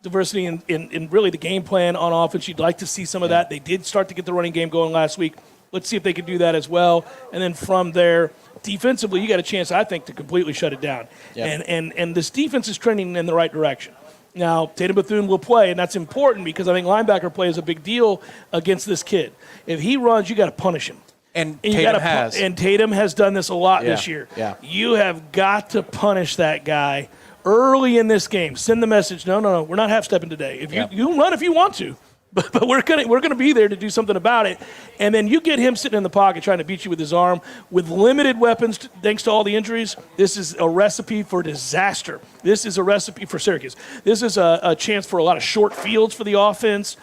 diversity in really the game plan on offense. You'd like to see some of that. They did start to get the running game going last week. Let's see if they can do that as well. And then from there, defensively, you got a chance, I think, to completely shut it down. Yep. And this defense is trending in the right direction. Now, Tatum Bethune will play, and that's important because I think linebacker play is a big deal against this kid. If he runs, you got to punish him. And Tatum has. And Tatum has done this a lot this year. Yeah. You have got to punish that guy early in this game. Send the message, no, we're not half-stepping today. If you run if you want to. But we're gonna be there to do something about it. And then you get him sitting in the pocket trying to beat you with his arm with limited weapons, thanks to all the injuries. This is a recipe for disaster. This is a recipe for Syracuse. This is a chance for a lot of short fields for the offense.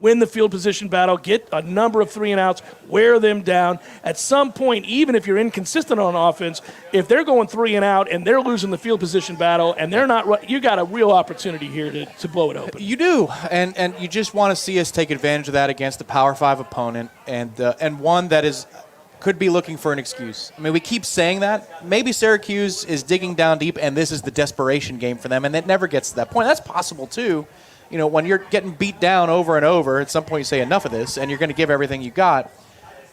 Win the field position battle, get a number of 3-and-outs, wear them down. At some point, even if you're inconsistent on offense, if they're going 3-and-out and they're losing the field position battle and they're not, you got a real opportunity here to blow it open. You do, and you just want to see us take advantage of that against a Power 5 opponent and one that could be looking for an excuse. I mean, we keep saying that. Maybe Syracuse is digging down deep and this is the desperation game for them, and it never gets to that point. That's possible, too. You know, when you're getting beat down over and over, at some point you say enough of this, and you're going to give everything you got.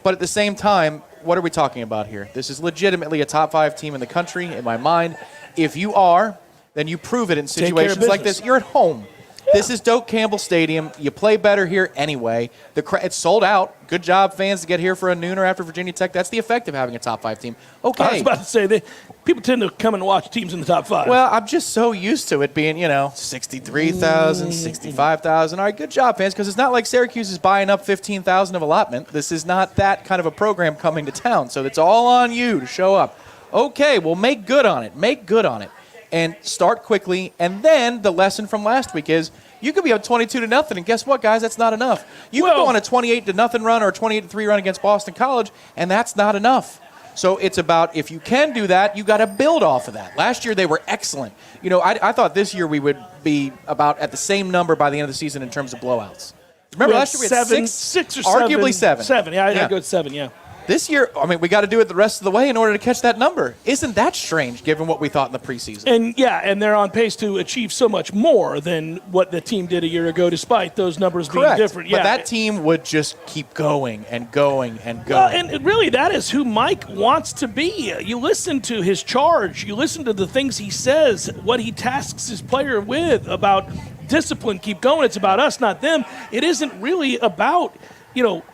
But at the same time, what are we talking about here? This is legitimately a top 5 team in the country, in my mind. If you are, then you prove it in situations like this. You're at home. This is Doak Campbell Stadium. You play better here anyway. It's sold out. Good job, fans, to get here for a nooner after Virginia Tech. That's the effect of having a top 5 team. Okay. I was about to say, people tend to come and watch teams in the top 5. Well, I'm just so used to it being, 63,000, 65,000. All right, good job, fans, because it's not like Syracuse is buying up 15,000 of allotment. This is not that kind of a program coming to town, so it's all on you to show up. Okay, well, make good on it. Make good on it. And start quickly. And then the lesson from last week is you could be up 22-0, and guess what, guys? That's not enough. You could go on a 28-0 run or a 28-3 run against Boston College, and that's not enough. So it's about, if you can do that, you got to build off of that. Last year they were excellent. I thought this year we would be about at the same number by the end of the season in terms of blowouts. Remember last year we had six or arguably seven. 7. Yeah, I'd go with 7, yeah. This year, we got to do it the rest of the way in order to catch that number. Isn't that strange, given what we thought in the preseason? And they're on pace to achieve so much more than what the team did a year ago, despite those numbers being different. But that team would just keep going and going and going. Well, and really, that is who Mike wants to be. You listen to his charge. You listen to the things he says, what he tasks his player with about discipline, keep going. It's about us, not them. It isn't really about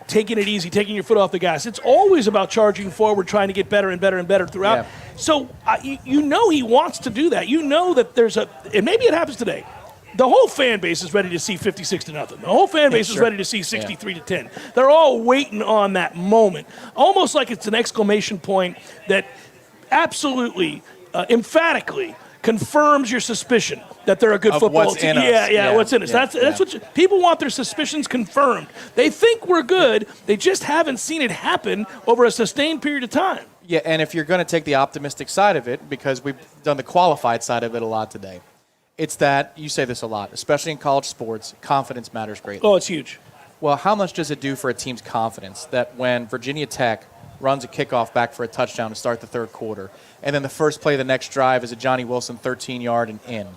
taking it easy, taking your foot off the gas. It's always about charging forward, trying to get better and better and better throughout. Yeah. So he wants to do that. That and maybe it happens today. The whole fan base is ready to see 56-0. The whole fan base is ready to see 63-10. They're all waiting on that moment, almost like it's an exclamation point that absolutely, emphatically confirms your suspicion that they're a good football team. What's in us. That's what people want, their suspicions confirmed. They think we're good. They just haven't seen it happen over a sustained period of time. Yeah, and if you're going to take the optimistic side of it, because we've done the qualified side of it a lot today, it's that, you say this a lot, especially in college sports, confidence matters greatly. Oh, it's huge. Well, how much does it do for a team's confidence that when Virginia Tech runs a kickoff back for a touchdown to start the third quarter, and then the first play of the next drive is a Johnny Wilson 13-yard and in,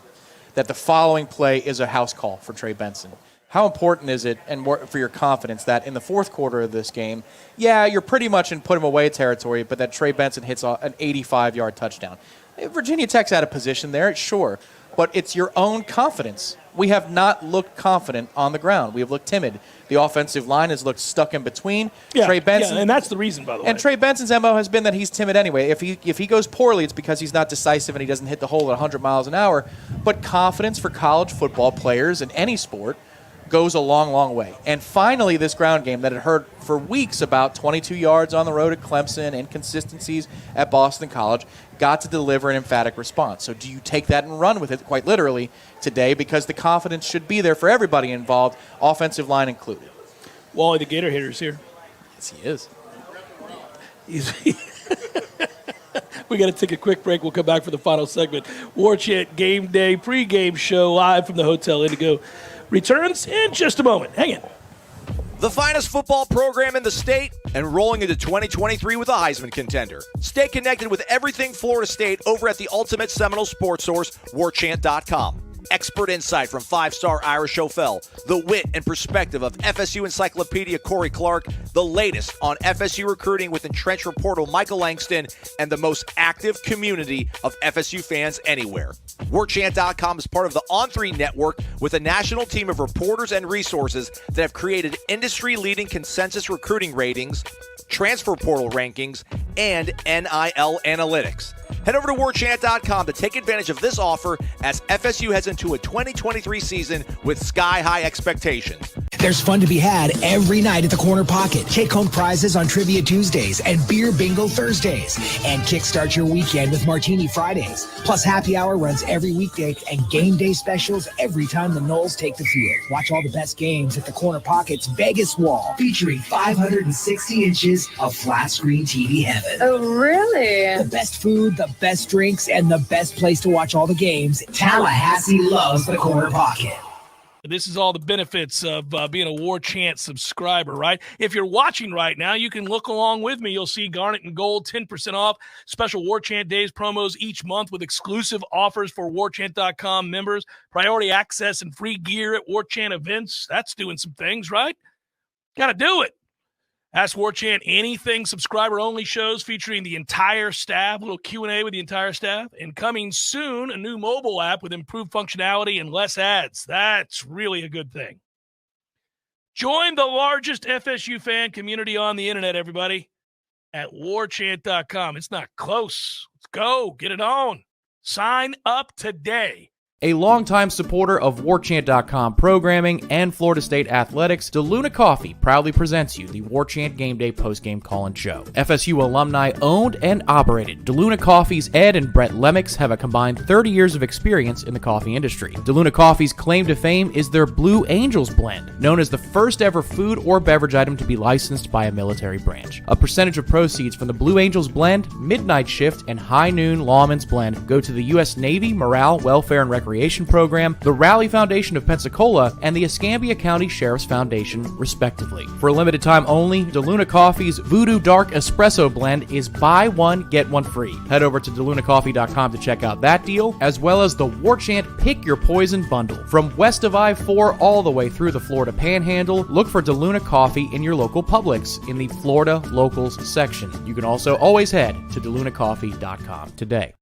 that the following play is a house call for Trey Benson? How important is it and for your confidence that in the fourth quarter of this game, you're pretty much in put-him-away territory, but that Trey Benson hits an 85-yard touchdown? Virginia Tech's out of position there, sure, but it's your own confidence. We have not looked confident on the ground. We have looked timid. The offensive line has looked stuck in between. Trey Benson, and that's the reason, by the way. And Trey Benson's MO has been that he's timid anyway. If he goes poorly, it's because he's not decisive and he doesn't hit the hole at 100 miles an hour. But confidence for college football players in any sport goes a long, long way. And finally, this ground game that had heard for weeks about 22 yards on the road at Clemson, inconsistencies at Boston College, got to deliver an emphatic response. So do you take that and run with it, quite literally, today? Because the confidence should be there for everybody involved, offensive line included. Wally the Gator Hitter's here. Yes, he is. We got to take a quick break. We'll come back for the final segment. Warchant Gameday Pregame Show live from the Hotel Indigo returns in just a moment. Hang in. The finest football program in the state and rolling into 2023 with a Heisman contender. Stay connected with everything Florida State over at the ultimate Seminole sports source, Warchant.com. Expert insight from five-star Ira Schofel, the wit and perspective of FSU Encyclopedia Corey Clark, the latest on FSU recruiting with entrenched reporter Michael Langston, and the most active community of FSU fans anywhere. Warchant.com is part of the On3 network with a national team of reporters and resources that have created industry-leading consensus recruiting ratings, transfer portal rankings, and NIL analytics. Head over to Warchant.com to take advantage of this offer as FSU heads into a 2023 season with sky-high expectations. There's fun to be had every night at the Corner Pocket. Take-home prizes on Trivia Tuesdays and Beer Bingo Thursdays. And kickstart your weekend with Martini Fridays. Plus, happy hour runs every weekday and game day specials every time the Noles take the field. Watch all the best games at the Corner Pocket's Vegas Wall, featuring 560 inches of flat-screen TV heaven. Oh, really? The best food, the best drinks, and the best place to watch all the games. Tallahassee loves the Corner Pocket. This is all the benefits of being a Warchant subscriber, right? If you're watching right now, you can look along with me. You'll see Garnet and Gold, 10% off, special Warchant Days promos each month with exclusive offers for Warchant.com members, priority access and free gear at Warchant events. That's doing some things, right? Got to do it. Ask Warchant anything subscriber-only shows featuring the entire staff, a little Q&A with the entire staff, and coming soon, a new mobile app with improved functionality and less ads. That's really a good thing. Join the largest FSU fan community on the internet, everybody, at warchant.com. It's not close. Let's go. Get it on. Sign up today. A longtime supporter of Warchant.com programming and Florida State athletics, DeLuna Coffee proudly presents you the Warchant Gameday postgame call-in show. FSU alumni owned and operated. DeLuna Coffee's Ed and Brett Lemmix have a combined 30 years of experience in the coffee industry. DeLuna Coffee's claim to fame is their Blue Angels blend, known as the first ever food or beverage item to be licensed by a military branch. A percentage of proceeds from the Blue Angels blend, Midnight Shift, and High Noon Lawman's blend go to the U.S. Navy Morale, Welfare, and Recreation Program, the Raleigh Foundation of Pensacola, and the Escambia County Sheriff's Foundation, respectively. For a limited time only, DeLuna Coffee's Voodoo Dark Espresso Blend is buy one, get one free. Head over to DeLunaCoffee.com to check out that deal, as well as the Warchant Pick Your Poison Bundle. From west of I-4 all the way through the Florida Panhandle, look for DeLuna Coffee in your local Publix in the Florida Locals section. You can also always head to DeLunaCoffee.com today.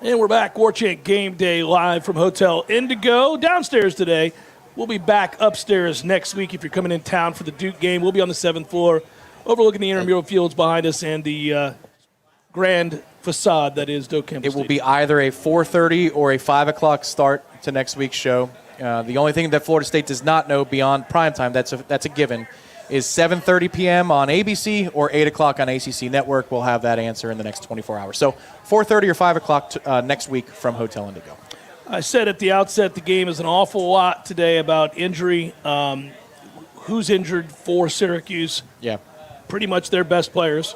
And we're back. Warchant Game Day live from Hotel Indigo. Downstairs today. We'll be back upstairs next week if you're coming in town for the Duke game. We'll be on the 7th floor, overlooking the intramural fields behind us and the grand facade that is Doak Campbell It will Stadium. be either a 4:30 or a 5 o'clock start to next week's show. The only thing that Florida State does not know beyond primetime, that's a given, is 7:30 p.m. on ABC or 8 o'clock on ACC Network. We'll have that answer in the next 24 hours. So 4:30 or 5 o'clock next week from Hotel Indigo. I said at the outset the game is an awful lot today about injury. Who's injured for Syracuse? Yeah. Pretty much their best players.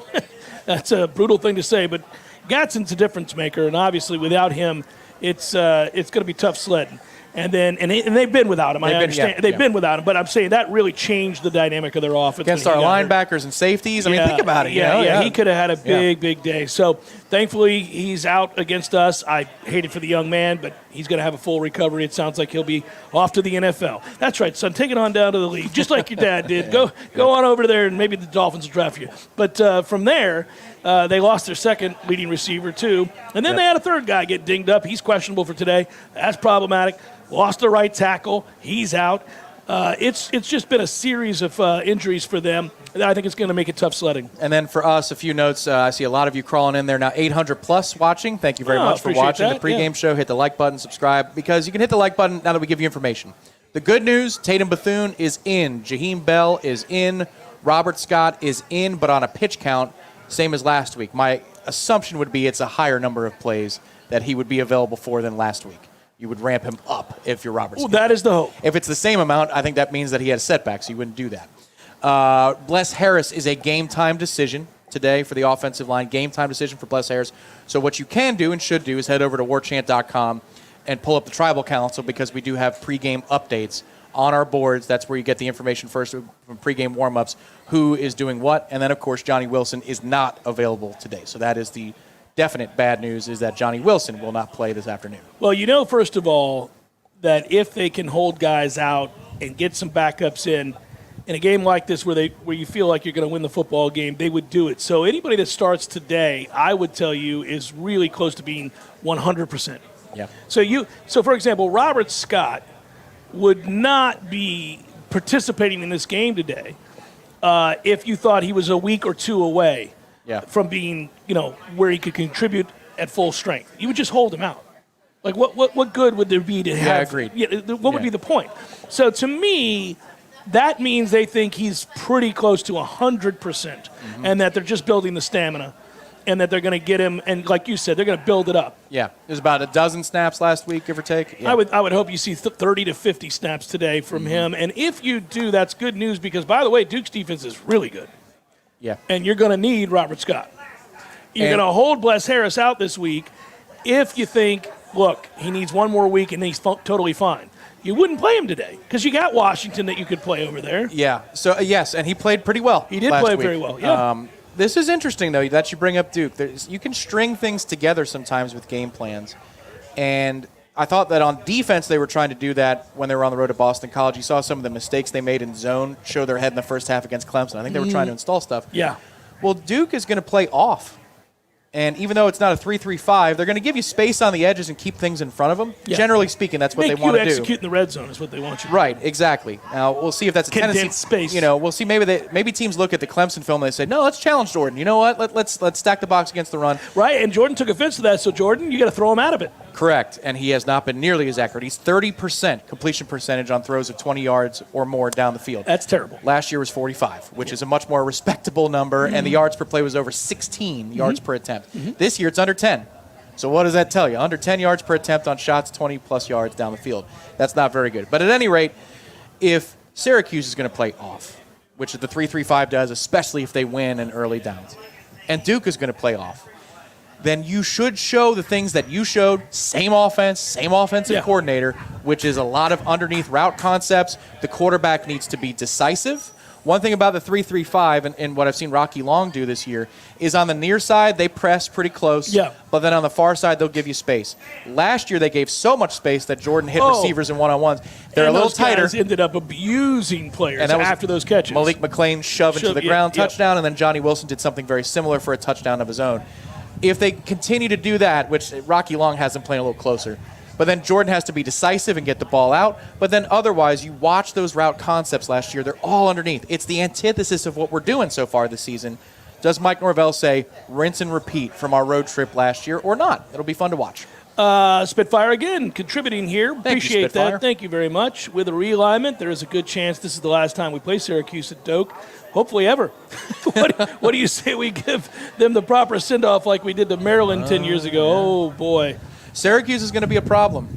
That's a brutal thing to say, but Gadsden's a difference maker, and obviously without him, it's going to be tough sledding. And they've been without him. I understand they've been without him, but I'm saying that really changed the dynamic of their offense against our linebackers and safeties. I mean, think about it. He could have had a big day. So thankfully he's out against us. I hate it for the young man, but he's going to have a full recovery. It sounds like he'll be off to the NFL. That's right, son. Take it on down to the league, just like your dad did. Go on over there, and maybe the Dolphins will draft you. But from there. They lost their second leading receiver, too. And then they had a third guy get dinged up. He's questionable for today. That's problematic. Lost the right tackle. He's out. It's just been a series of injuries for them. I think it's going to make it tough sledding. And then for us, a few notes. I see a lot of you crawling in there now. 800-plus watching. Thank you very much for watching the pregame show. Hit the like button, subscribe, because you can hit the like button now that we give you information. The good news, Tatum Bethune is in. Jaheim Bell is in. Robert Scott is in, but on a pitch count, same as last week. My assumption would be it's a higher number of plays that he would be available for than last week. You would ramp him up if you're Robert Scott. Well, that is the hope. If it's the same amount, I think that means that he had a setback, so you wouldn't do that. Bless Harris is a game-time decision today for the offensive line. Game-time decision for Bless Harris. So what you can do and should do is head over to warchant.com and pull up the Tribal Council, because we do have pregame updates on our boards. That's where you get the information first from pregame warm-ups, who is doing what. And then, of course, Johnny Wilson is not available today. So that is the definite bad news, is that Johnny Wilson will not play this afternoon. Well, first of all, that if they can hold guys out and get some backups in a game like this where you feel like you're going to win the football game, they would do it. So anybody that starts today, I would tell you, is really close to being 100%. Yeah. So for example, Robert Scott would not be participating in this game today if you thought he was a week or two away from being, where he could contribute at full strength. You would just hold him out. Like, what good would there be to have? Yeah, agreed. What would be the point? So to me, that means they think he's pretty close to 100%, and that they're just building the stamina, and that they're going to get him, and like you said, they're going to build it up. Yeah, there's about a dozen snaps last week, give or take. Yeah. I would hope you see 30 to 50 snaps today from him, and if you do, that's good news, because, by the way, Duke's defense is really good. Yeah. And you're going to need Robert Scott. You're going to hold Bless Harris out this week if you think, look, he needs one more week and he's totally fine. You wouldn't play him today because you got Washington that you could play over there. Yeah. So, yes, and he played pretty well. He did play very well, yeah. This is interesting, though, that you bring up Duke. You can string things together sometimes with game plans. And I thought that on defense they were trying to do that when they were on the road to Boston College. You saw some of the mistakes they made in zone show their head in the first half against Clemson. I think they were trying to install stuff. Yeah. Well, Duke is going to play off. And even though it's not a 3-3-5, they're going to give you space on the edges and keep things in front of them. Yeah. Generally speaking, that's what they want to do. Execute in the red zone is what they want you to do. Right, exactly. Now, we'll see if that's a tendency. Condensed space. We'll see maybe teams look at the Clemson film and they say, no, let's challenge Jordan. You know what? Let's stack the box against the run. Right, and Jordan took offense to that, so Jordan, you got to throw him out of it. Correct, and he has not been nearly as accurate. He's 30% completion percentage on throws of 20 yards or more down the field. That's terrible. Last year was 45, which is a much more respectable number, and the yards per play was over 16 yards per attempt. This year it's under 10. So what does that tell you? Under 10 yards per attempt on shots, 20-plus yards down the field. That's not very good. But at any rate, if Syracuse is going to play off, which the 3-3-5 does, especially if they win in early downs, and Duke is going to play off, then you should show the things that you showed, same offense, same offensive coordinator, which is a lot of underneath route concepts. The quarterback needs to be decisive. One thing about the 3-3-5 and what I've seen Rocky Long do this year is on the near side, they press pretty close, but then on the far side, they'll give you space. Last year, they gave so much space that Jordan hit receivers in one-on-ones. They're a little tighter. Guys ended up abusing players after those catches. Malik McLean shoved into the ground touchdown, and then Johnny Wilson did something very similar for a touchdown of his own. If they continue to do that, which Rocky Long has them playing a little closer, but then Jordan has to be decisive and get the ball out. But then otherwise, you watch those route concepts last year, they're all underneath. It's the antithesis of what we're doing so far this season. Does Mike Norvell say, rinse and repeat from our road trip last year or not? It'll be fun to watch. Spitfire again, contributing here. Appreciate that. Thank you very much. With a realignment, there is a good chance this is the last time we play Syracuse at Doak. Hopefully ever. What do you say we give them the proper send-off like we did to Maryland 10 years ago? Oh, boy. Syracuse is going to be a problem.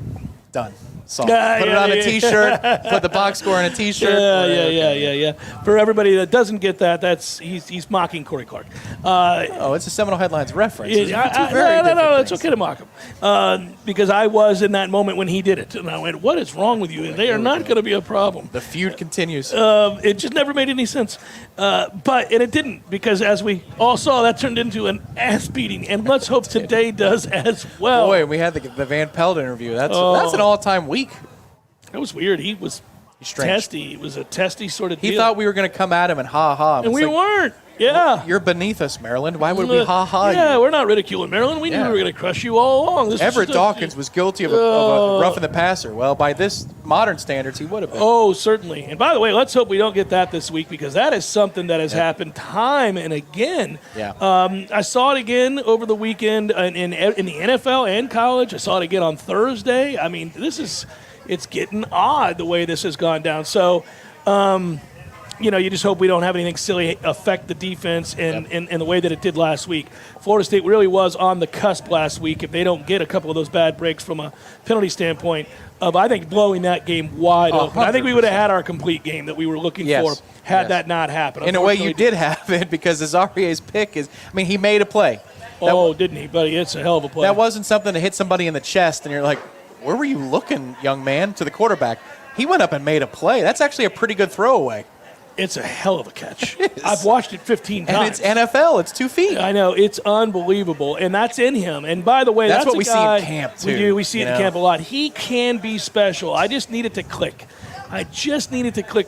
Done. So put it on a T-shirt. Put the box score on a T-shirt. Yeah. For everybody that doesn't get that, he's mocking Corey Clark. It's a Seminole Headlines reference. No, it's okay to mock him. Because I was in that moment when he did it. And I went, what is wrong with you? And they are not going to be a problem. The feud continues. It just never made any sense. And it didn't, because as we all saw, that turned into an ass beating. And let's hope today does as well. Boy, we had the Van Pelt interview. That's an all-time week. That was weird. He was testy. It was a testy sort of deal. He thought we were going to come at him and ha-ha. And we weren't. Yeah. You're beneath us, Maryland. Why would we ha-ha Yeah, you? we're not ridiculing Maryland. We knew we were going to crush you all along. Everett Dawkins was guilty of a roughing the passer. Well, by this modern standards, he would have been. Oh, certainly. And by the way, let's hope we don't get that this week, because that is something that has happened time and again. Yeah. I saw it again over the weekend in the NFL and college. I saw it again on Thursday. I mean, it's getting odd the way this has gone down. So, you just hope we don't have anything silly affect the defense in the way that it did last week. Florida State really was on the cusp last week if they don't get a couple of those bad breaks from a penalty standpoint of, I think, blowing that game wide open. I think we would have had our complete game that we were looking for had that not happened. In a way, you did have it, because Azaria's pick he made a play. Didn't he, buddy? It's a hell of a play. That wasn't something to hit somebody in the chest, and you're like, where were you looking, young man, to the quarterback? He went up and made a play. That's actually a pretty good throwaway. It's a hell of a catch. I've watched it 15 times. And it's NFL. It's 2 feet. I know. It's unbelievable. And that's in him. And by the way, that's what a we guy see in camp, too. We do. We see it in camp a lot. He can be special. I just need it to click.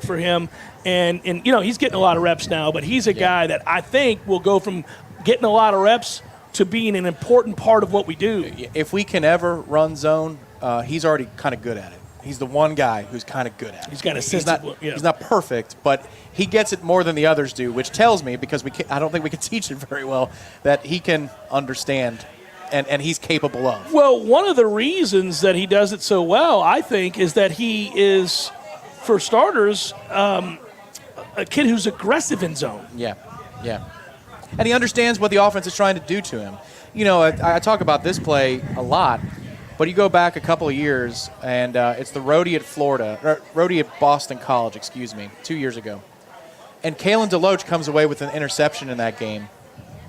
For him. And he's getting a lot of reps now, but he's a guy that I think will go from getting a lot of reps to being an important part of what we do. If we can ever run zone, he's already kind of good at it. He's the one guy who's kind of good at it. He's got a He's not perfect, but he gets it more than the others do, which tells me, because I don't think we can teach it very well, that he can understand and he's capable of. Well, one of the reasons that he does it so well, I think, is that he is, for starters, a kid who's aggressive in zone. Yeah. And he understands what the offense is trying to do to him. I talk about this play a lot. But you go back a couple of years, and it's the roadie at Boston College, 2 years ago. And Kalen DeLoach comes away with an interception in that game.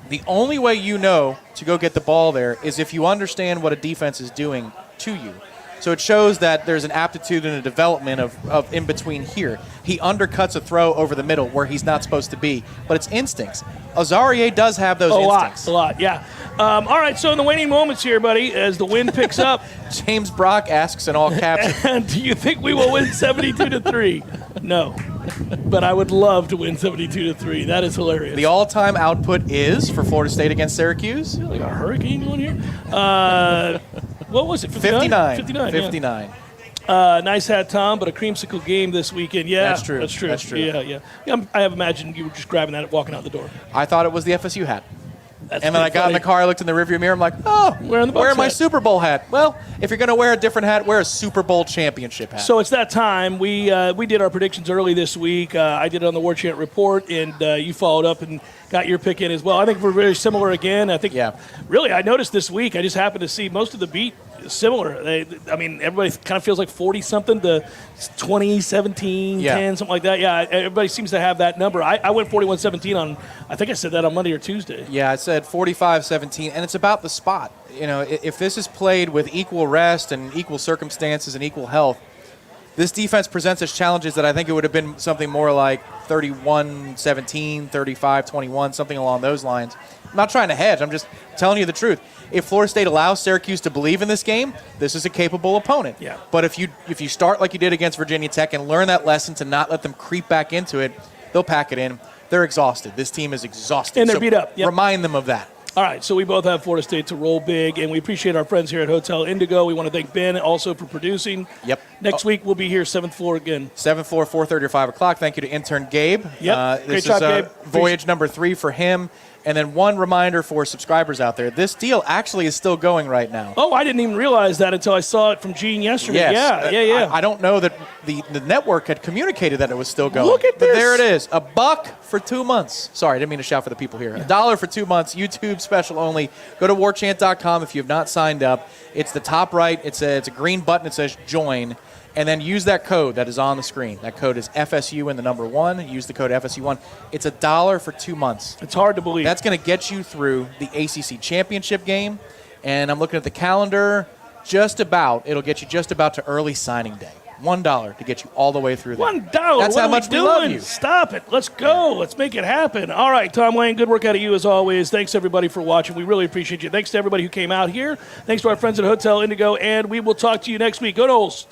The only way you know to go get the ball there is if you understand what a defense is doing to you. So it shows that there's an aptitude and a development of in between here. He undercuts a throw over the middle where he's not supposed to be, but it's instincts. Azarie does have those instincts. A lot, yeah. All right, so in the waning moments here, buddy, as the wind picks up. James Brock asks in all caps. And do you think we will win 72-3? No. But I would love to win 72-3. That is hilarious. The all-time output is for Florida State against Syracuse? Like a hurricane going here? What was it? 59. 59. Nice hat, Tom, but a creamsicle game this weekend. Yeah, That's true. That's true. That's true. Yeah. I have imagined you were just grabbing that and walking out the door. I thought it was the FSU hat. That's and then I got in the car, I looked in the rearview mirror, I'm like, oh, Wearing my Super Bowl hat. Well, if you're going to wear a different hat, wear a Super Bowl championship hat. So it's that time. We did our predictions early this week. I did it on the Warchant Report, and you followed up and got your pick in as well. I think we're very similar again. I think, really, I noticed this week, I just happened to see most of the beat similar. Everybody kind of feels like 40-something to 20, 17, 10, something like that. Yeah, everybody seems to have that number. I went 41-17 on, I think I said that on Monday or Tuesday. Yeah, I said 45-17, and it's about the spot. You know, if this is played with equal rest and equal circumstances and equal health, this defense presents us challenges that I think it would have been something more like 31-17, 35-21, something along those lines. I'm not trying to hedge. I'm just telling you the truth. If Florida State allows Syracuse to believe in this game, this is a capable opponent. Yeah. But if you start like you did against Virginia Tech and learn that lesson to not let them creep back into it, they'll pack it in. They're exhausted. This team is exhausted. And they're beat up. Yep. Remind them of that. All right, so we both have Florida State to roll big, and we appreciate our friends here at Hotel Indigo. We want to thank Ben also for producing. Yep. Next week, we'll be here, 7th floor again. 7th floor, 4:30 or 5 o'clock. Thank you to intern Gabe. Yep. This Great job, is Gabe. voyage number 3 for him. And then one reminder for subscribers out there. This deal actually is still going right now. Oh, I didn't even realize that until I saw it from Gene yesterday. Yes. Yeah. I don't know that the network had communicated that it was still going. Look at this. But there it is. $1 for 2 months. Sorry, I didn't mean to shout for the people here. $1 for 2 months. YouTube special only. Go to warchant.com if you have not signed up. It's the top right. It's a green button. It says join. And then use that code that is on the screen. That code is FSU and the number 1. Use the code FSU1. It's $1 for 2 months. It's hard to believe. That's going to get you through the ACC championship game. And I'm looking at the calendar. It'll get you just about to early signing day. $1 to get you all the way through there. $1. That's how much we love you. Stop it. Let's go. Let's make it happen. All right, Tom Lane, good work out of you as always. Thanks, everybody, for watching. We really appreciate you. Thanks to everybody who came out here. Thanks to our friends at Hotel Indigo, and we will talk to you next week. Go Noles.